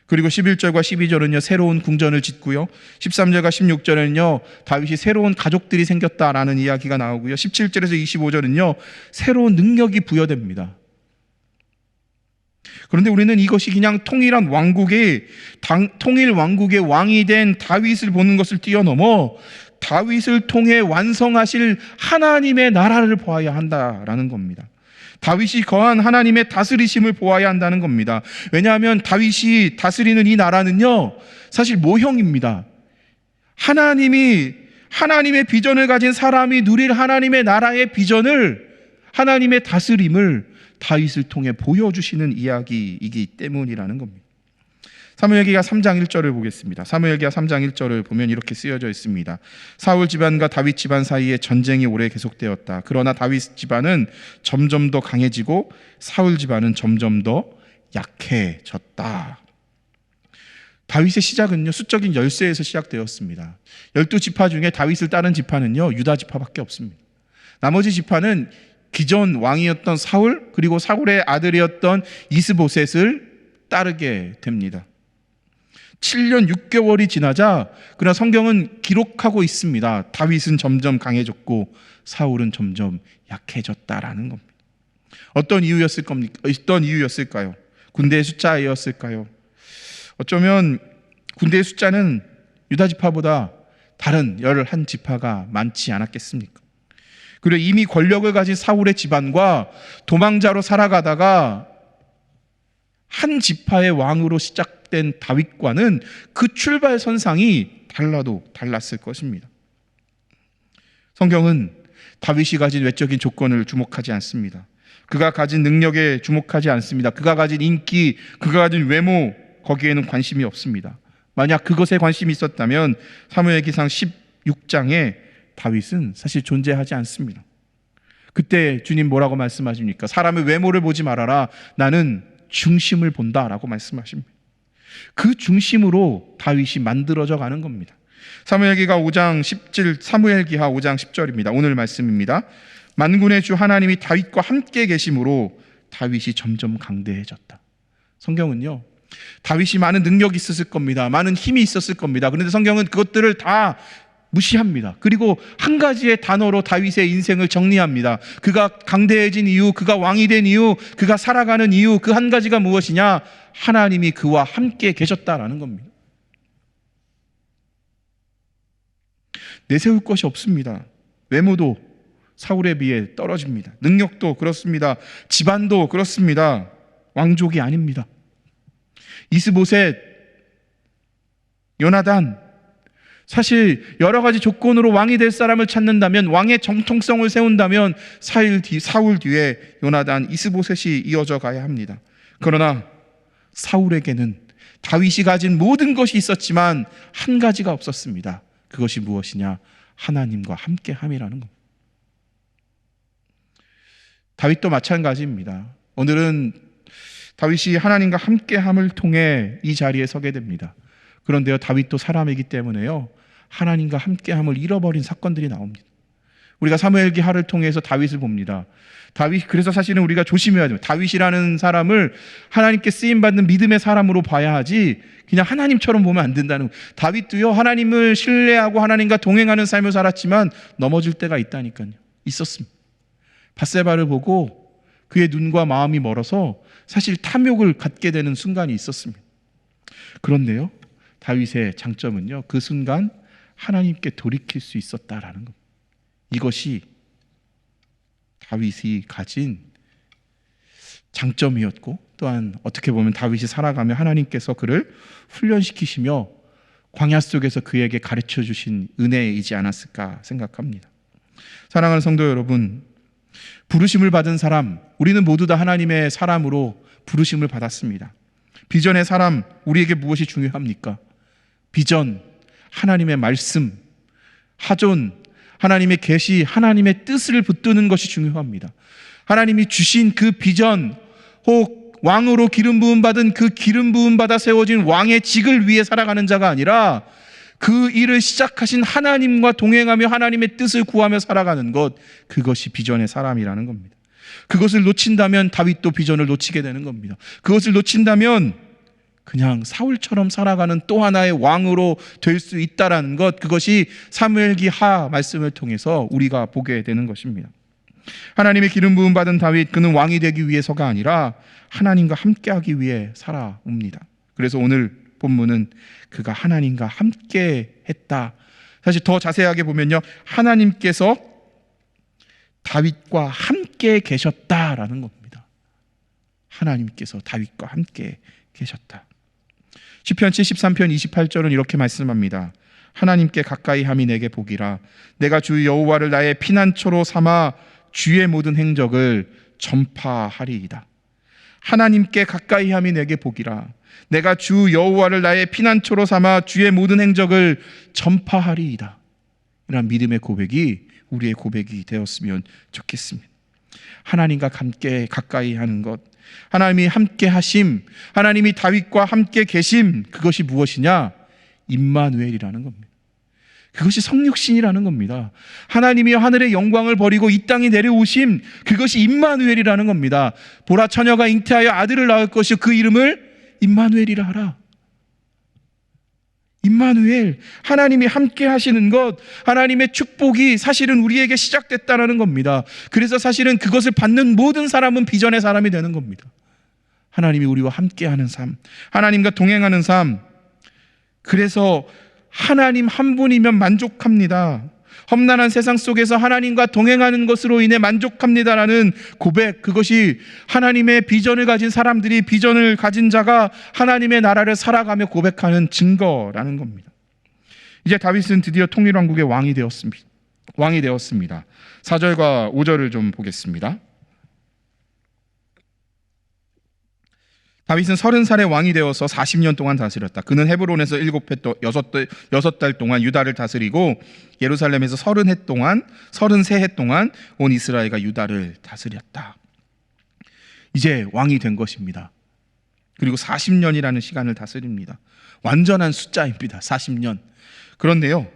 그리고 11절과 12절은요, 새로운 궁전을 짓고요, 13절과 16절은요, 다윗이 새로운 가족들이 생겼다라는 이야기가 나오고요, 17절에서 25절은요, 새로운 능력이 부여됩니다. 그런데 우리는 이것이 그냥 통일 왕국의 왕이 된 다윗을 보는 것을 뛰어넘어 다윗을 통해 완성하실 하나님의 나라를 보아야 한다라는 겁니다. 다윗이 거한 하나님의 다스리심을 보아야 한다는 겁니다. 왜냐하면 다윗이 다스리는 이 나라는요, 사실 모형입니다. 하나님의 비전을 가진 사람이 누릴 하나님의 나라의 비전을, 하나님의 다스림을 다윗을 통해 보여주시는 이야기이기 때문이라는 겁니다. 사무엘기야 3장 1절을 보겠습니다. 사무엘기야 3장 1절을 보면 이렇게 쓰여져 있습니다. 사울 집안과 다윗 집안 사이에 전쟁이 오래 계속되었다. 그러나 다윗 집안은 점점 더 강해지고 사울 집안은 점점 더 약해졌다. 다윗의 시작은요, 수적인 열세에서 시작되었습니다. 12지파 중에 다윗을 따른 지파는요, 유다 지파밖에 없습니다. 나머지 지파는 기존 왕이었던 사울, 그리고 사울의 아들이었던 이스보셋을 따르게 됩니다. 7년 6개월이 지나자, 그러나 성경은 기록하고 있습니다. 다윗은 점점 강해졌고 사울은 점점 약해졌다라는 겁니다. 어떤 이유였을까요? 군대의 숫자였을까요? 어쩌면 군대의 숫자는 유다 지파보다 다른 11지파가 많지 않았겠습니까? 그리고 이미 권력을 가진 사울의 집안과 도망자로 살아가다가 한 지파의 왕으로 시작된 시작된 다윗과는 그 출발선상이 달라도 달랐을 것입니다. 성경은 다윗이 가진 외적인 조건을 주목하지 않습니다. 그가 가진 능력에 주목하지 않습니다. 그가 가진 인기, 그가 가진 외모, 거기에는 관심이 없습니다. 만약 그것에 관심이 있었다면 사무엘기상 16장에 다윗은 사실 존재하지 않습니다. 그때 주님 뭐라고 말씀하십니까? 사람의 외모를 보지 말아라. 나는 중심을 본다라고 말씀하십니다. 그 중심으로 다윗이 만들어져 가는 겁니다. 사무엘기하 5장 10절입니다. 오늘 말씀입니다. 만군의 주 하나님이 다윗과 함께 계심으로 다윗이 점점 강대해졌다. 성경은요, 다윗이 많은 능력이 있었을 겁니다. 많은 힘이 있었을 겁니다. 그런데 성경은 그것들을 다 무시합니다. 그리고 한 가지의 단어로 다윗의 인생을 정리합니다. 그가 강대해진 이유, 그가 왕이 된 이유, 그가 살아가는 이유, 그 한 가지가 무엇이냐? 하나님이 그와 함께 계셨다라는 겁니다. 내세울 것이 없습니다. 외모도 사울에 비해 떨어집니다. 능력도 그렇습니다. 집안도 그렇습니다. 왕족이 아닙니다. 이스보셋, 요나단, 사실 여러 가지 조건으로 왕이 될 사람을 찾는다면, 왕의 정통성을 세운다면 사울 뒤에 요나단, 이스보셋이 이어져 가야 합니다. 그러나 사울에게는 다윗이 가진 모든 것이 있었지만 한 가지가 없었습니다. 그것이 무엇이냐? 하나님과 함께함이라는 것. 다윗도 마찬가지입니다. 오늘은 다윗이 하나님과 함께함을 통해 이 자리에 서게 됩니다. 그런데요, 다윗도 사람이기 때문에요, 하나님과 함께함을 잃어버린 사건들이 나옵니다. 우리가 사무엘기하를 통해서 다윗을 봅니다. 그래서 사실은 우리가 조심해야 돼요. 다윗이라는 사람을 하나님께 쓰임받는 믿음의 사람으로 봐야 하지 그냥 하나님처럼 보면 안 된다는 거예요. 다윗도요, 하나님을 신뢰하고 하나님과 동행하는 삶을 살았지만 넘어질 때가 있다니까요. 있었습니다. 밧세바를 보고 그의 눈과 마음이 멀어서 사실 탐욕을 갖게 되는 순간이 있었습니다. 그런데요, 다윗의 장점은요, 그 순간 하나님께 돌이킬 수 있었다라는 겁니다. 이것이 다윗이 가진 장점이었고, 또한 어떻게 보면 다윗이 살아가며 하나님께서 그를 훈련시키시며 광야 속에서 그에게 가르쳐 주신 은혜이지 않았을까 생각합니다. 사랑하는 성도 여러분, 부르심을 받은 사람, 우리는 모두 다 하나님의 사람으로 부르심을 받았습니다. 비전의 사람, 우리에게 무엇이 중요합니까? 비전, 하나님의 말씀, 하존, 하나님의 계시, 하나님의 뜻을 붙드는 것이 중요합니다. 하나님이 주신 그 비전, 혹 왕으로 기름 부음 받은 그 기름 부음 받아 세워진 왕의 직을 위해 살아가는 자가 아니라 그 일을 시작하신 하나님과 동행하며 하나님의 뜻을 구하며 살아가는 것, 그것이 비전의 사람이라는 겁니다. 그것을 놓친다면 다윗도 비전을 놓치게 되는 겁니다. 그것을 놓친다면 그냥 사울처럼 살아가는 또 하나의 왕으로 될 수 있다라는 것, 그것이 사무엘기하 말씀을 통해서 우리가 보게 되는 것입니다. 하나님의 기름 부음 받은 다윗, 그는 왕이 되기 위해서가 아니라 하나님과 함께하기 위해 살아옵니다. 그래서 오늘 본문은 그가 하나님과 함께 했다. 사실 더 자세하게 보면요, 하나님께서 다윗과 함께 계셨다라는 겁니다. 하나님께서 다윗과 함께 계셨다. 시편 73편 28절은 이렇게 말씀합니다. 하나님께 가까이 함이 내게 복이라. 내가 주 여호와를 나의 피난처로 삼아 주의 모든 행적을 전파하리이다. 하나님께 가까이 함이 내게 복이라. 내가 주 여호와를 나의 피난처로 삼아 주의 모든 행적을 전파하리이다. 이런 믿음의 고백이 우리의 고백이 되었으면 좋겠습니다. 하나님과 함께 가까이 하는 것, 하나님이 함께 하심, 하나님이 다윗과 함께 계심, 그것이 무엇이냐? 임마누엘이라는 겁니다. 그것이 성육신이라는 겁니다. 하나님이 하늘의 영광을 버리고 이 땅에 내려오심, 그것이 임마누엘이라는 겁니다. 보라, 처녀가 잉태하여 아들을 낳을 것이요 그 이름을 임마누엘이라 하라. 임마누엘, 하나님이 함께 하시는 것, 하나님의 축복이 사실은 우리에게 시작됐다는 겁니다. 그래서 사실은 그것을 받는 모든 사람은 비전의 사람이 되는 겁니다. 하나님이 우리와 함께하는 삶, 하나님과 동행하는 삶. 그래서 하나님 한 분이면 만족합니다. 험난한 세상 속에서 하나님과 동행하는 것으로 인해 만족합니다라는 고백, 그것이 하나님의 비전을 가진 사람들이, 비전을 가진 자가 하나님의 나라를 살아가며 고백하는 증거라는 겁니다. 이제 다윗은 드디어 통일왕국의 왕이 되었습니다. 4절과 5절을 좀 보겠습니다. 다윗은 30살의 왕이 되어서 40년 동안 다스렸다. 그는 헤브론에서 6달 동안 유다를 다스리고 예루살렘에서 33해 동안 온 이스라엘과 유다를 다스렸다. 이제 왕이 된 것입니다. 그리고 40년이라는 시간을 다스립니다. 완전한 숫자입니다. 40년. 그런데요,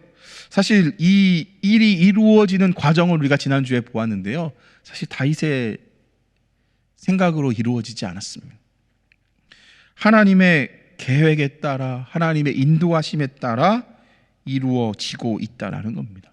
사실 이 일이 이루어지는 과정을 우리가 지난주에 보았는데요, 사실 다윗의 생각으로 이루어지지 않았습니다. 하나님의 계획에 따라, 하나님의 인도하심에 따라 이루어지고 있다라는 겁니다.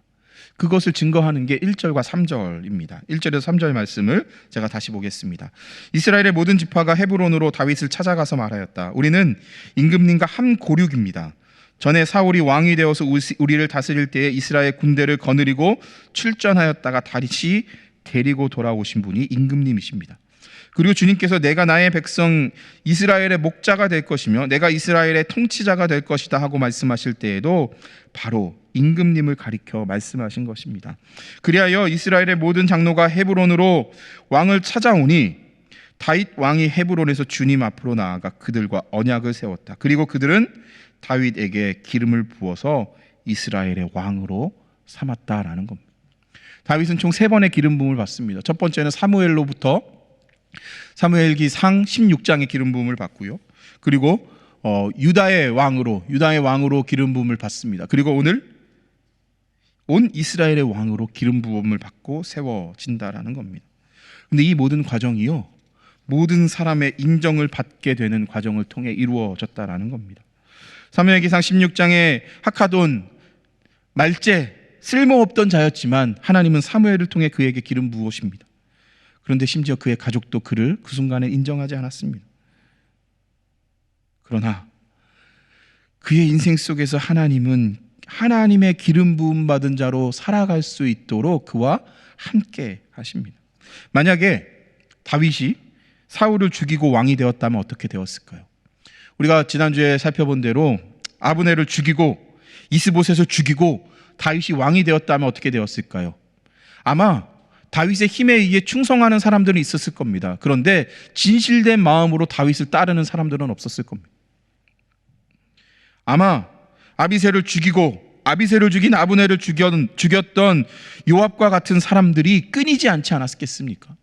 그것을 증거하는 게 1절과 3절입니다. 1절에서 3절 말씀을 제가 다시 보겠습니다. 이스라엘의 모든 지파가 헤브론으로 다윗을 찾아가서 말하였다. 우리는 임금님과 한 고륙입니다. 전에 사울이 왕이 되어서 우리를 다스릴 때에 이스라엘 군대를 거느리고 출전하였다가 다시 데리고 돌아오신 분이 임금님이십니다. 그리고 주님께서 내가 나의 백성 이스라엘의 목자가 될 것이며 내가 이스라엘의 통치자가 될 것이다 하고 말씀하실 때에도 바로 임금님을 가리켜 말씀하신 것입니다. 그리하여 이스라엘의 모든 장로가 헤브론으로 왕을 찾아오니 다윗 왕이 헤브론에서 주님 앞으로 나아가 그들과 언약을 세웠다. 그리고 그들은 다윗에게 기름을 부어서 이스라엘의 왕으로 삼았다라는 겁니다. 다윗은 총 3번의 기름 부음을 받습니다. 첫 번째는 사무엘로부터 사무엘기 상 16장의 기름 부음을 받고요. 그리고 유다의 왕으로 기름 부음을 받습니다. 그리고 오늘 온 이스라엘의 왕으로 기름 부음을 받고 세워진다라는 겁니다. 그런데 이 모든 과정이요, 모든 사람의 인정을 받게 되는 과정을 통해 이루어졌다라는 겁니다. 사무엘기상 16장에 하카돈 말제 쓸모없던 자였지만 하나님은 사무엘을 통해 그에게 기름 부으십니다. 그런데 심지어 그의 가족도 그를 그 순간에 인정하지 않았습니다. 그러나 그의 인생 속에서 하나님은 하나님의 기름 부음 받은 자로 살아갈 수 있도록 그와 함께 하십니다. 만약에 다윗이 사울을 죽이고 왕이 되었다면 어떻게 되었을까요? 우리가 지난주에 살펴본 대로 아브넬을 죽이고 이스보셋을 죽이고 다윗이 왕이 되었다면 어떻게 되었을까요? 아마 다윗의 힘에 의해 충성하는 사람들은 있었을 겁니다. 그런데 진실된 마음으로 다윗을 따르는 사람들은 없었을 겁니다. 아마 아비새를 죽인 아브넬을 죽였던 요압과 같은 사람들이 끊이지 않지 않았겠습니까?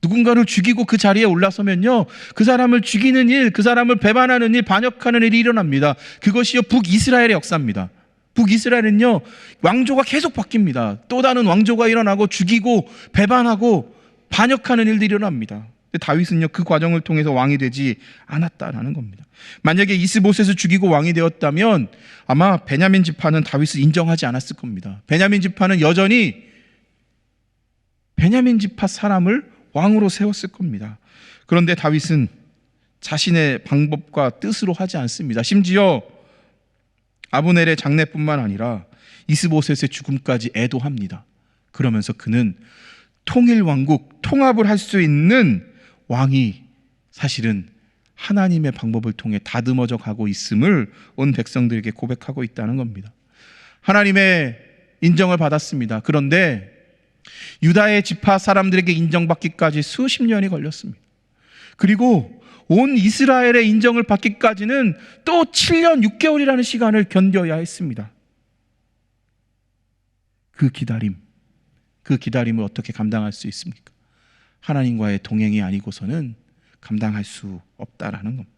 누군가를 죽이고 그 자리에 올라서면요, 그 사람을 죽이는 일, 그 사람을 배반하는 일, 반역하는 일이 일어납니다. 그것이요 북이스라엘의 역사입니다. 북이스라엘은요, 왕조가 계속 바뀝니다. 또 다른 왕조가 일어나고 죽이고 배반하고 반역하는 일들이 일어납니다. 근데 다윗은요, 그 과정을 통해서 왕이 되지 않았다라는 겁니다. 만약에 이스보셋을 죽이고 왕이 되었다면 아마 베냐민 지파는 다윗을 인정하지 않았을 겁니다. 베냐민 지파는 여전히 베냐민 지파 사람을 왕으로 세웠을 겁니다. 그런데 다윗은 자신의 방법과 뜻으로 하지 않습니다. 심지어 아브넬의 장례뿐만 아니라 이스보셋의 죽음까지 애도합니다. 그러면서 그는 통일왕국, 통합을 할 수 있는 왕이 사실은 하나님의 방법을 통해 다듬어져 가고 있음을 온 백성들에게 고백하고 있다는 겁니다. 하나님의 인정을 받았습니다. 그런데 유다의 지파 사람들에게 인정받기까지 수십 년이 걸렸습니다. 그리고 온 이스라엘의 인정을 받기까지는 또 7년 6개월이라는 시간을 견뎌야 했습니다. 그 기다림을 어떻게 감당할 수 있습니까? 하나님과의 동행이 아니고서는 감당할 수 없다라는 겁니다.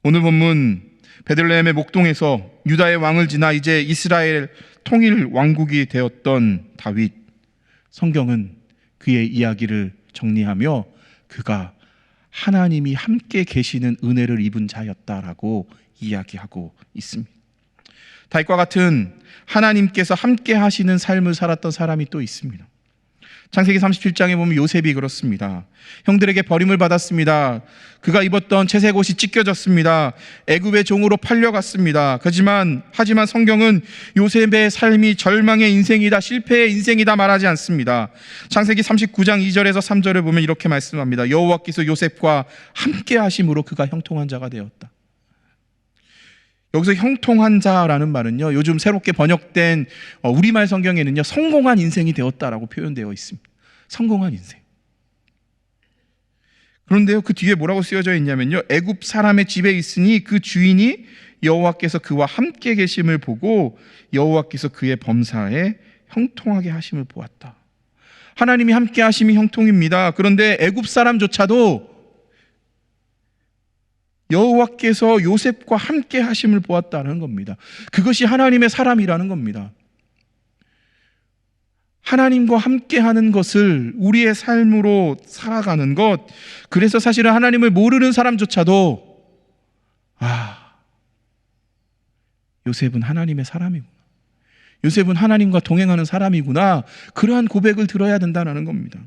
오늘 본문 베들레헴의 목동에서 유다의 왕을 지나 이제 이스라엘 통일 왕국이 되었던 다윗, 성경은 그의 이야기를 정리하며 그가 하나님이 함께 계시는 은혜를 입은 자였다라고 이야기하고 있습니다. 다윗과 같은 하나님께서 함께 하시는 삶을 살았던 사람이 또 있습니다. 창세기 37장에 보면 요셉이 그렇습니다. 형들에게 버림을 받았습니다. 그가 입었던 채색 옷이 찢겨졌습니다. 애굽의 종으로 팔려갔습니다. 하지만 성경은 요셉의 삶이 절망의 인생이다, 실패의 인생이다 말하지 않습니다. 창세기 39장 2절에서 3절을 보면 이렇게 말씀합니다. 여호와께서 요셉과 함께 하심으로 그가 형통한 자가 되었다. 여기서 형통한 자라는 말은요, 요즘 새롭게 번역된 우리말 성경에는요, 성공한 인생이 되었다라고 표현되어 있습니다. 성공한 인생. 그런데요, 그 뒤에 뭐라고 쓰여져 있냐면요, 애굽 사람의 집에 있으니 그 주인이 여호와께서 그와 함께 계심을 보고 여호와께서 그의 범사에 형통하게 하심을 보았다. 하나님이 함께 하심이 형통입니다. 그런데 애굽 사람조차도 여호와께서 요셉과 함께 하심을 보았다는 겁니다. 그것이 하나님의 사람이라는 겁니다. 하나님과 함께 하는 것을 우리의 삶으로 살아가는 것, 그래서 사실은 하나님을 모르는 사람조차도 요셉은 하나님의 사람이구나, 요셉은 하나님과 동행하는 사람이구나, 그러한 고백을 들어야 된다는 겁니다.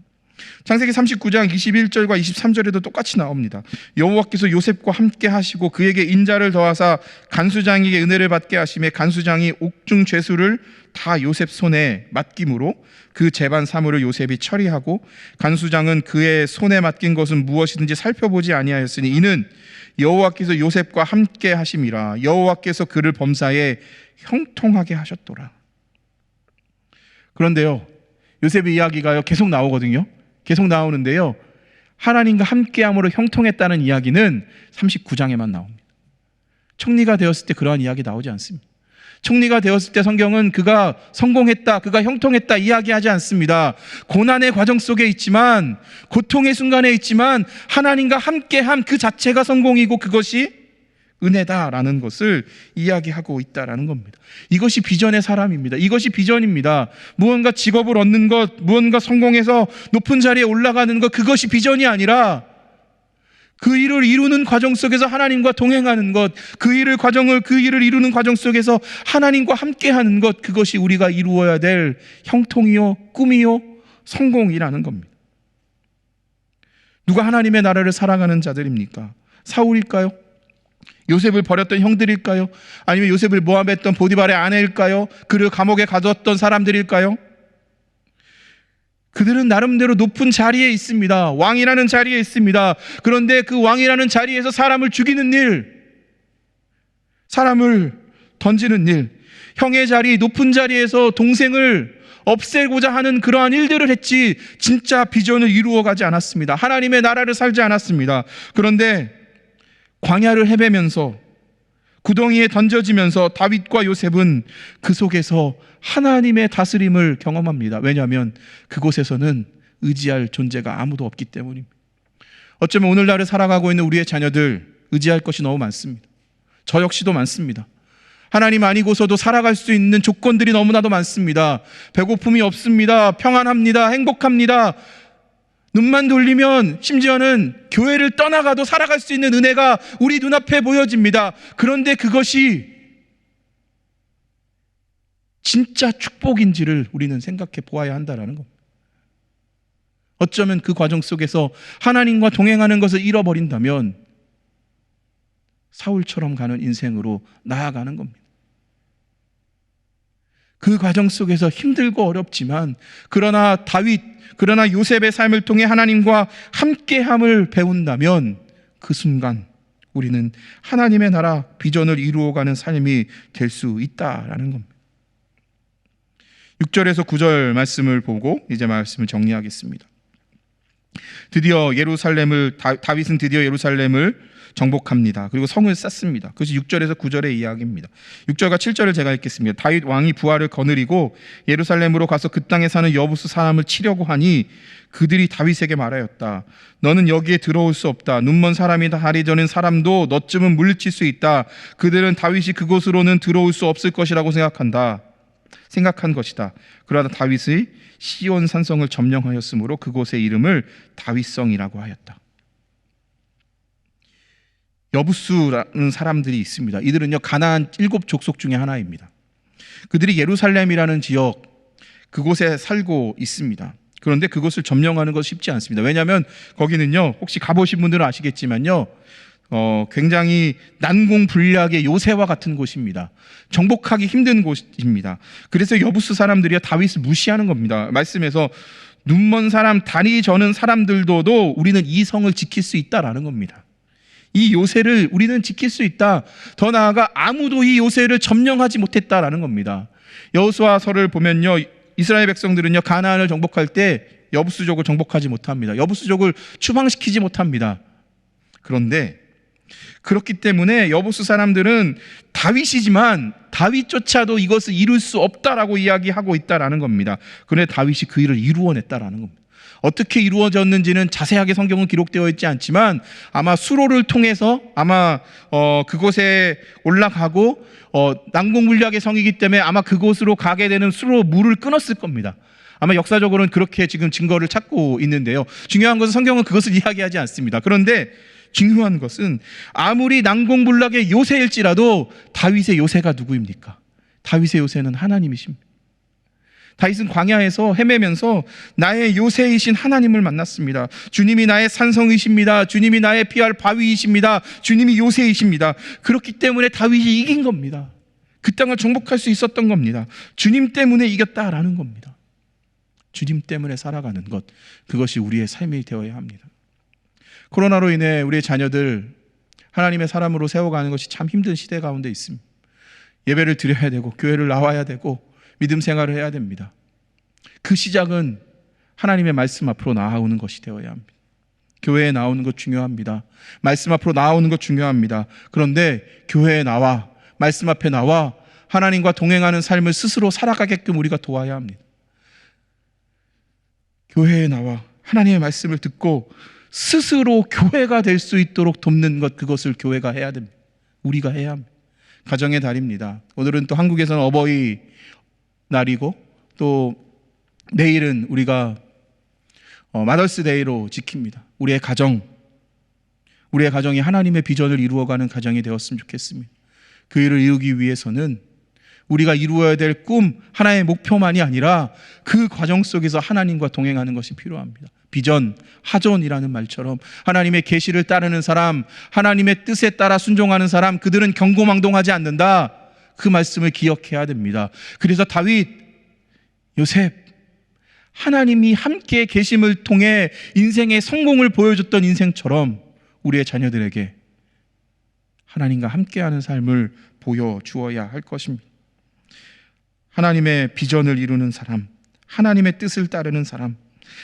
창세기 39장 21절과 23절에도 똑같이 나옵니다. 여호와께서 요셉과 함께 하시고 그에게 인자를 더하사 간수장에게 은혜를 받게 하시매 간수장이 옥중 죄수를 다 요셉 손에 맡김으로 그 재반 사물을 요셉이 처리하고 간수장은 그의 손에 맡긴 것은 무엇이든지 살펴보지 아니하였으니 이는 여호와께서 요셉과 함께 하심이라. 여호와께서 그를 범사에 형통하게 하셨더라. 그런데요, 요셉의 이야기가요 계속 나오거든요. 계속 나오는데요, 하나님과 함께함으로 형통했다는 이야기는 39장에만 나옵니다. 총리가 되었을 때 그러한 이야기 나오지 않습니다. 총리가 되었을 때 성경은 그가 성공했다, 그가 형통했다 이야기하지 않습니다. 고난의 과정 속에 있지만, 고통의 순간에 있지만 하나님과 함께함 그 자체가 성공이고 그것이 은혜다라는 것을 이야기하고 있다라는 겁니다. 이것이 비전의 사람입니다. 이것이 비전입니다. 무언가 직업을 얻는 것, 무언가 성공해서 높은 자리에 올라가는 것, 그것이 비전이 아니라 그 일을 이루는 과정 속에서 하나님과 동행하는 것, 그 일을 이루는 과정 속에서 하나님과 함께하는 것, 그것이 우리가 이루어야 될 형통이요, 꿈이요, 성공이라는 겁니다. 누가 하나님의 나라를 사랑하는 자들입니까? 사울일까요? 요셉을 버렸던 형들일까요? 아니면 요셉을 모함했던 보디발의 아내일까요? 그를 감옥에 가두었던 사람들일까요? 그들은 나름대로 높은 자리에 있습니다. 왕이라는 자리에 있습니다. 그런데 그 왕이라는 자리에서 사람을 죽이는 일, 사람을 던지는 일, 형의 자리, 높은 자리에서 동생을 없애고자 하는 그러한 일들을 했지 진짜 비전을 이루어가지 않았습니다. 하나님의 나라를 살지 않았습니다. 그런데 광야를 헤매면서 구덩이에 던져지면서 다윗과 요셉은 그 속에서 하나님의 다스림을 경험합니다. 왜냐하면 그곳에서는 의지할 존재가 아무도 없기 때문입니다. 어쩌면 오늘날을 살아가고 있는 우리의 자녀들 의지할 것이 너무 많습니다. 저 역시도 많습니다. 하나님 아니고서도 살아갈 수 있는 조건들이 너무나도 많습니다. 배고픔이 없습니다. 평안합니다. 행복합니다. 눈만 돌리면 심지어는 교회를 떠나가도 살아갈 수 있는 은혜가 우리 눈앞에 보여집니다. 그런데 그것이 진짜 축복인지를 우리는 생각해 보아야 한다는 겁니다. 어쩌면 그 과정 속에서 하나님과 동행하는 것을 잃어버린다면 사울처럼 가는 인생으로 나아가는 겁니다. 그 과정 속에서 힘들고 어렵지만 그러나 요셉의 삶을 통해 하나님과 함께함을 배운다면 그 순간 우리는 하나님의 나라 비전을 이루어가는 삶이 될 수 있다라는 겁니다. 6절에서 9절 말씀을 보고 이제 말씀을 정리하겠습니다. 다윗은 드디어 예루살렘을 정복합니다. 그리고 성을 쌓습니다. 그것이 6절에서 9절의 이야기입니다. 6절과 7절을 제가 읽겠습니다. 다윗 왕이 부하를 거느리고 예루살렘으로 가서 그 땅에 사는 여부수 사람을 치려고 하니 그들이 다윗에게 말하였다. 너는 여기에 들어올 수 없다. 눈먼 사람이다 다리 저는 사람도 너쯤은 물리칠 수 있다. 그들은 다윗이 그곳으로는 들어올 수 없을 것이라고 생각한 것이다. 그러나 다윗의 시온 산성을 점령하였으므로 그곳의 이름을 다윗성이라고 하였다. 여부수라는 사람들이 있습니다. 이들은요 가나안 7족속 중에 하나입니다. 그들이 예루살렘이라는 지역 그곳에 살고 있습니다. 그런데 그것을 점령하는 것이 쉽지 않습니다. 왜냐하면 거기는요, 혹시 가보신 분들은 아시겠지만요, 굉장히 난공불락의 요새와 같은 곳입니다. 정복하기 힘든 곳입니다. 그래서 여부스 사람들이 다윗을 무시하는 겁니다. 말씀에서 눈먼 사람, 다리 저는 사람들도 우리는 이 성을 지킬 수 있다라는 겁니다. 이 요새를 우리는 지킬 수 있다. 더 나아가 아무도 이 요새를 점령하지 못했다라는 겁니다. 여호수아서를 보면요, 이스라엘 백성들은요, 가나안을 정복할 때 여부스족을 정복하지 못합니다. 여부스족을 추방시키지 못합니다. 그런데 그렇기 때문에 여부스 사람들은 다윗이지만 다윗조차도 이것을 이룰 수 없다라고 이야기하고 있다라는 겁니다. 그런데 다윗이 그 일을 이루어냈다라는 겁니다. 어떻게 이루어졌는지는 자세하게 성경은 기록되어 있지 않지만 아마 수로를 통해서 아마 그곳에 올라가고 난공불락의 성이기 때문에 아마 그곳으로 가게 되는 수로 물을 끊었을 겁니다. 아마 역사적으로는 그렇게 지금 증거를 찾고 있는데요. 중요한 것은 성경은 그것을 이야기하지 않습니다. 그런데 중요한 것은 아무리 난공불락의 요새일지라도 다윗의 요새가 누구입니까? 다윗의 요새는 하나님이십니다. 다윗은 광야에서 헤매면서 나의 요새이신 하나님을 만났습니다. 주님이 나의 산성이십니다. 주님이 나의 피할 바위이십니다. 주님이 요새이십니다. 그렇기 때문에 다윗이 이긴 겁니다. 그 땅을 정복할 수 있었던 겁니다. 주님 때문에 이겼다라는 겁니다. 주님 때문에 살아가는 것, 그것이 우리의 삶이 되어야 합니다. 코로나로 인해 우리의 자녀들 하나님의 사람으로 세워가는 것이 참 힘든 시대 가운데 있습니다. 예배를 드려야 되고 교회를 나와야 되고 믿음 생활을 해야 됩니다. 그 시작은 하나님의 말씀 앞으로 나아오는 것이 되어야 합니다. 교회에 나오는 것 중요합니다. 말씀 앞으로 나오는 것 중요합니다. 그런데 교회에 나와 말씀 앞에 나와 하나님과 동행하는 삶을 스스로 살아가게끔 우리가 도와야 합니다. 교회에 나와 하나님의 말씀을 듣고 스스로 교회가 될 수 있도록 돕는 것, 그것을 교회가 해야 됩니다. 우리가 해야 합니다. 가정의 달입니다. 오늘은 또 한국에서는 어버이 날이고 또 내일은 우리가 마더스데이로 지킵니다. 우리의 가정이 하나님의 비전을 이루어가는 가정이 되었으면 좋겠습니다. 그 일을 이루기 위해서는 우리가 이루어야 될 꿈, 하나의 목표만이 아니라 그 과정 속에서 하나님과 동행하는 것이 필요합니다. 비전, 하존이라는 말처럼 하나님의 계시를 따르는 사람, 하나님의 뜻에 따라 순종하는 사람, 그들은 경고망동하지 않는다. 그 말씀을 기억해야 됩니다. 그래서 다윗, 요셉, 하나님이 함께 계심을 통해 인생의 성공을 보여줬던 인생처럼 우리의 자녀들에게 하나님과 함께하는 삶을 보여주어야 할 것입니다. 하나님의 비전을 이루는 사람, 하나님의 뜻을 따르는 사람,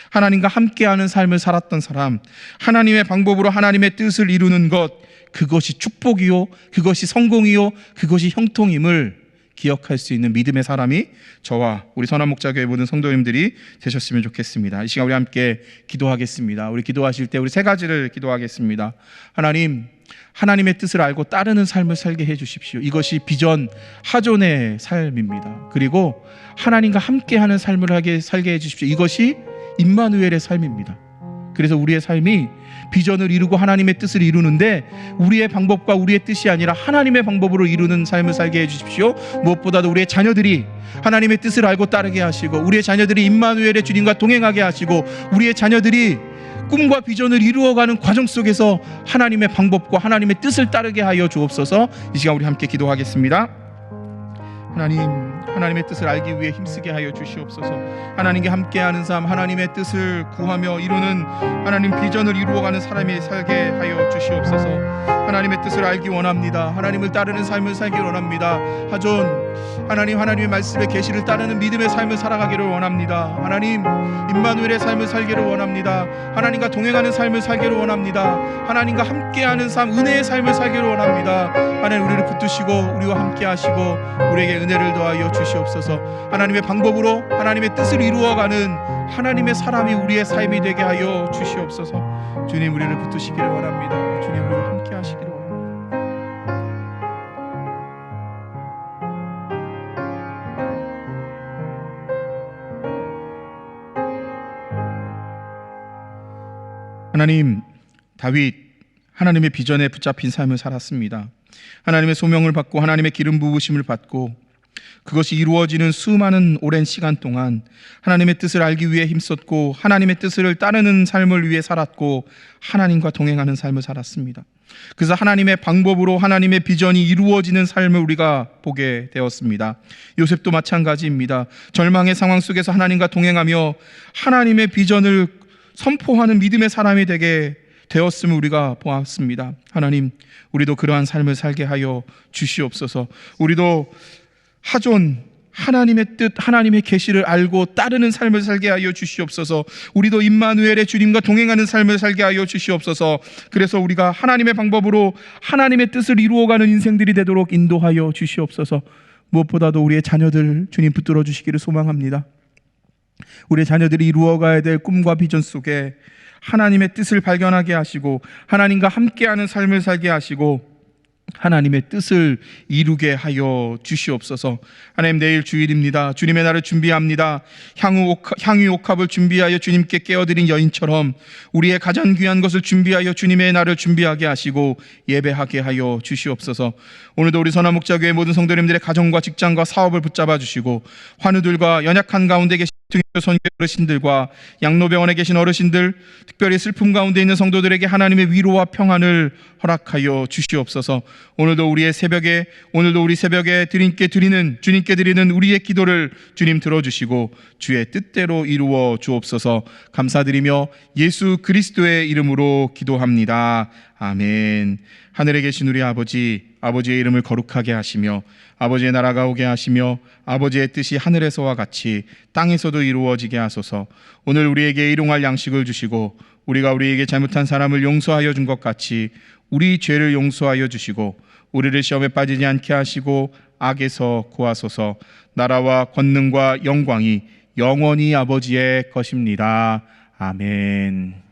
하나님과 함께하는 삶을 살았던 사람, 하나님의 방법으로 하나님의 뜻을 이루는 것, 그것이 축복이요, 그것이 성공이요, 그것이 형통임을 기억할 수 있는 믿음의 사람이 저와 우리 선한목자교회 모든 성도님들이 되셨으면 좋겠습니다. 이 시간 우리 함께 기도하겠습니다. 우리 기도하실 때 우리 세 가지를 기도하겠습니다. 하나님, 하나님의 뜻을 알고 따르는 삶을 살게 해주십시오. 이것이 비전, 하존의 삶입니다. 그리고 하나님과 함께하는 삶을 살게 해주십시오. 이것이 임마누엘의 삶입니다. 그래서 우리의 삶이 비전을 이루고 하나님의 뜻을 이루는데 우리의 방법과 우리의 뜻이 아니라 하나님의 방법으로 이루는 삶을 살게 해주십시오. 무엇보다도 우리의 자녀들이 하나님의 뜻을 알고 따르게 하시고, 우리의 자녀들이 임마누엘의 주님과 동행하게 하시고, 우리의 자녀들이 꿈과 비전을 이루어가는 과정 속에서 하나님의 방법과 하나님의 뜻을 따르게 하여 주옵소서. 이 시간 우리 함께 기도하겠습니다. 하나님의 뜻을 알기 위해 힘쓰게 하여 주시옵소서. 하나님께 함께하는 삶, 하나님의 뜻을 구하며 이루는 하나님 비전을 이루어가는 사람이 살게 하여 주시옵소서. 하나님의 뜻을 알기 원합니다. 하나님을 따르는 삶을 살기 원합니다. 하존, 하나님의 말씀의 계시를 따르는 믿음의 삶을 살아가기를 원합니다. 하나님, 임마누엘의 삶을 살기를 원합니다. 하나님과 동행하는 삶을 살기를 원합니다. 하나님과 함께하는 삶, 은혜의 삶을 살기를 원합니다. 하나님, 우리를 붙드시고 우리와 함께 하시고 우리에게 은혜를 더하여 주시옵소서. 하나님의 방법으로 하나님의 뜻을 이루어가는 하나님의 사람이 우리의 삶이 되게 하여 주시옵소서. 주님, 우리를 붙드시기를 원합니다. 주님, 우리와 함께 하시기를 원합니다. 하나님, 다윗 하나님의 비전에 붙잡힌 삶을 살았습니다. 하나님의 소명을 받고 하나님의 기름 부으심을 받고 그것이 이루어지는 수많은 오랜 시간 동안 하나님의 뜻을 알기 위해 힘썼고 하나님의 뜻을 따르는 삶을 위해 살았고 하나님과 동행하는 삶을 살았습니다. 그래서 하나님의 방법으로 하나님의 비전이 이루어지는 삶을 우리가 보게 되었습니다. 요셉도 마찬가지입니다. 절망의 상황 속에서 하나님과 동행하며 하나님의 비전을 선포하는 믿음의 사람이 되게 되었음을 우리가 보았습니다. 하나님, 우리도 그러한 삶을 살게 하여 주시옵소서. 우리도 하존 하나님의 뜻, 하나님의 계시를 알고 따르는 삶을 살게 하여 주시옵소서. 우리도 임마누엘의 주님과 동행하는 삶을 살게 하여 주시옵소서. 그래서 우리가 하나님의 방법으로 하나님의 뜻을 이루어가는 인생들이 되도록 인도하여 주시옵소서. 무엇보다도 우리의 자녀들 주님 붙들어 주시기를 소망합니다. 우리의 자녀들이 이루어가야 될 꿈과 비전 속에 하나님의 뜻을 발견하게 하시고 하나님과 함께하는 삶을 살게 하시고 하나님의 뜻을 이루게 하여 주시옵소서. 하나님, 내일 주일입니다. 주님의 날을 준비합니다. 향유 옥합을 준비하여 주님께 깨어드린 여인처럼 우리의 가장 귀한 것을 준비하여 주님의 날을 준비하게 하시고 예배하게 하여 주시옵소서. 오늘도 우리 선화목자교회 모든 성도님들의 가정과 직장과 사업을 붙잡아 주시고 환우들과 연약한 가운데 계신 선교 어르신들과 양로병원에 계신 어르신들, 특별히 슬픔 가운데 있는 성도들에게 하나님의 위로와 평안을 허락하여 주시옵소서. 오늘도 우리 새벽에 주님께 드리는 우리의 기도를 주님 들어주시고 주의 뜻대로 이루어 주옵소서. 감사드리며 예수 그리스도의 이름으로 기도합니다. 아멘. 하늘에 계신 우리 아버지의 이름을 거룩하게 하시며 아버지의 나라가 오게 하시며 아버지의 뜻이 하늘에서와 같이 땅에서도 이루어지게 하소서. 오늘 우리에게 일용할 양식을 주시고 우리가 우리에게 잘못한 사람을 용서하여 준 것 같이 우리 죄를 용서하여 주시고 우리를 시험에 빠지지 않게 하시고 악에서 구하소서. 나라와 권능과 영광이 영원히 아버지의 것입니다. 아멘.